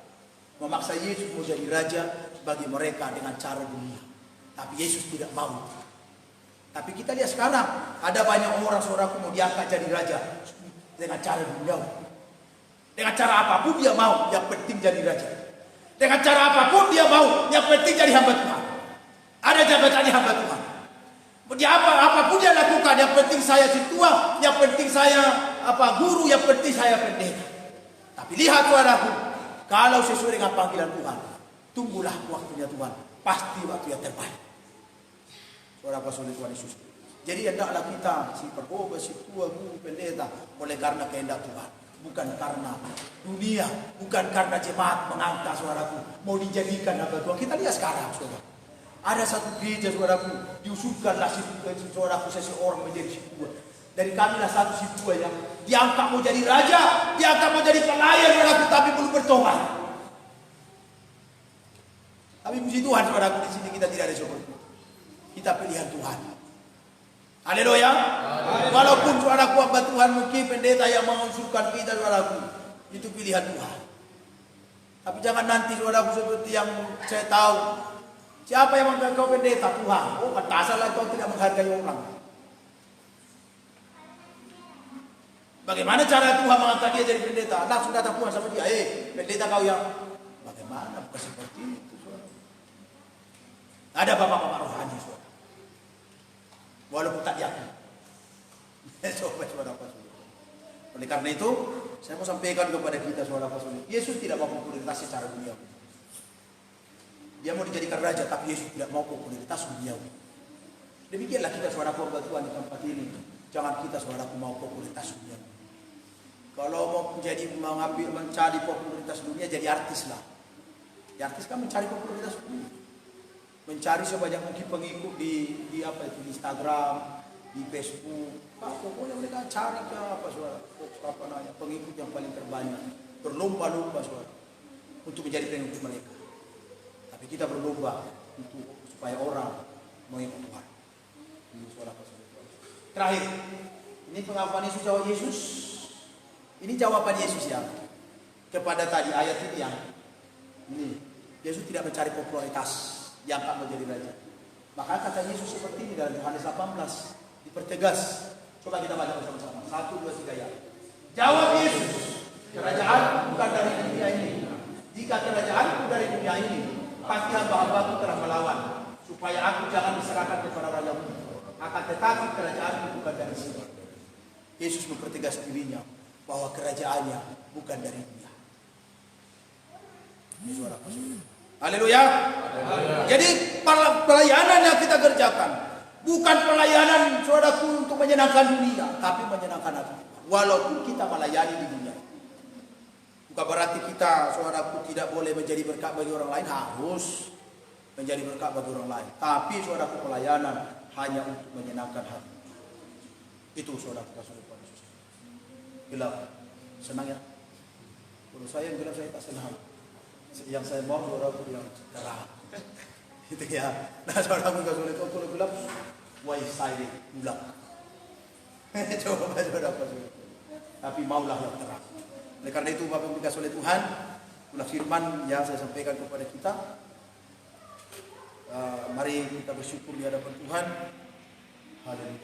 Memaksa Yesus mau jadi raja bagi mereka dengan cara dunia. Tapi Yesus tidak mau. Tapi kita lihat sekarang, ada banyak orang saudaraku mau diangkat jadi raja dengan cara dunia. Dengan cara apapun dia mau, yang penting jadi raja. Dengan cara apapun dia mau, yang penting jadi hamba Tuhan. Ada jabatannya hamba Tuhan. Dia apapun dia lakukan, yang penting saya si tua, yang penting saya guru, yang penting saya pendeta. Tapi lihat saudaraku, kalau sesuai dengan panggilan Tuhan, tunggulah waktunya Tuhan, pasti waktu yang terbaik. Saudara oleh Tuhan Yesus. Jadi hendaklah kita si perkoba, si tua, guru, pendeta oleh karena kehendak Tuhan, bukan karena dunia, bukan karena jemaat mengangkat saudaraku mau dijadikan hamba Tuhan. Kita lihat sekarang saudara. Ada satu gereja saudaraku, diusulkanlah saudaraku seseorang menjadi si tua. Dari kamilah satu si tua yang diangkat mau jadi raja, diangkat mau jadi pelayan saudaraku, tapi belum bertobat. Tapi puji Tuhan saudaraku, di sini kita tidak ada seperti itu. Kita pilihan Tuhan. Haleluya. Walaupun saudaraku hamba Tuhan mungkin pendeta yang mengusulkan kita saudaraku, itu pilihan Tuhan. Tapi jangan nanti saudaraku seperti yang saya tahu. Siapa yang mengatakan kau pendeta? Tuhan. Oh, kata salah kau tidak menghargai orang. Bagaimana cara Tuhan mengangkat dia jadi pendeta? Langsung datang Tuhan sama dia. Pendeta kau yang bagaimana? Bukan seperti itu, saudara. Ada bapak-bapak rohani, saudara. Walaupun tak diakui. Saudara. Oleh karena itu, saya mau sampaikan kepada kita, saudara. Yesus tidak mau popularitas secara duniawi. Dia mau dijadikan raja, tapi Yesus tidak mau popularitas duniawi. Demikianlah kita, saudara, keluarga Tuhan di tempat ini. Jangan kita, saudara, mau popularitas duniawi. Kalau mau mencari popularitas dunia, jadi artis lah. Ya, artis kan mencari popularitas dunia, mencari sebanyak mungkin pengikut di Instagram, di Facebook. Pokoknya mereka cari ke pengikut yang paling terbanyak, berlomba-lomba saudara, untuk menjadi pengikut mereka. Tapi kita berlomba supaya orang mengikut Tuhan. Ini saudara. Terakhir, ini pengakuan Yesus, jawab Yesus. Ini jawaban Yesus ya kepada tadi ayat ini yang ini. Yesus tidak mencari popularitas yang akan menjadi raja. Maka kata Yesus seperti ini dalam Yohanes 18 dipertegas. Coba kita baca bersama-sama. 1, 2, 3 ya. Jawab Yesus, kerajaan bukan dari dunia ini. Jika kerajaan dari dunia ini, pasti hamba-hambaku telah melawan, supaya aku jangan diserahkan kepada rajamu. Akan tetapi kerajaan bukan dari sini. Yesus mempertegas dirinya bahwa kerajaannya bukan dari dunia. Ini suara pastor. Haleluya. Jadi pelayanan yang kita kerjakan bukan pelayanan saudaraku untuk menyenangkan dunia, tapi menyenangkan hati. Walaupun kita melayani di dunia, bukan berarti kita saudaraku tidak boleh menjadi berkat bagi orang lain, harus menjadi berkat bagi orang lain. Tapi saudaraku pelayanan hanya untuk menyenangkan hati. Itu saudaraku kasih. Gelap, senang ya? Kalau saya yang gelap saya tak senang. Yang saya mau saudaraku yang terang. Itu ya. Nah saudaraku kalau gelap, why silent, ulang. Coba saudaraku. Tapi maulah yang terang. Oleh karena itu Bapak Ibu dikasihi oleh Tuhan, itulah firman yang saya sampaikan kepada kita. Mari kita bersyukur di hadapan Tuhan. Haleluya.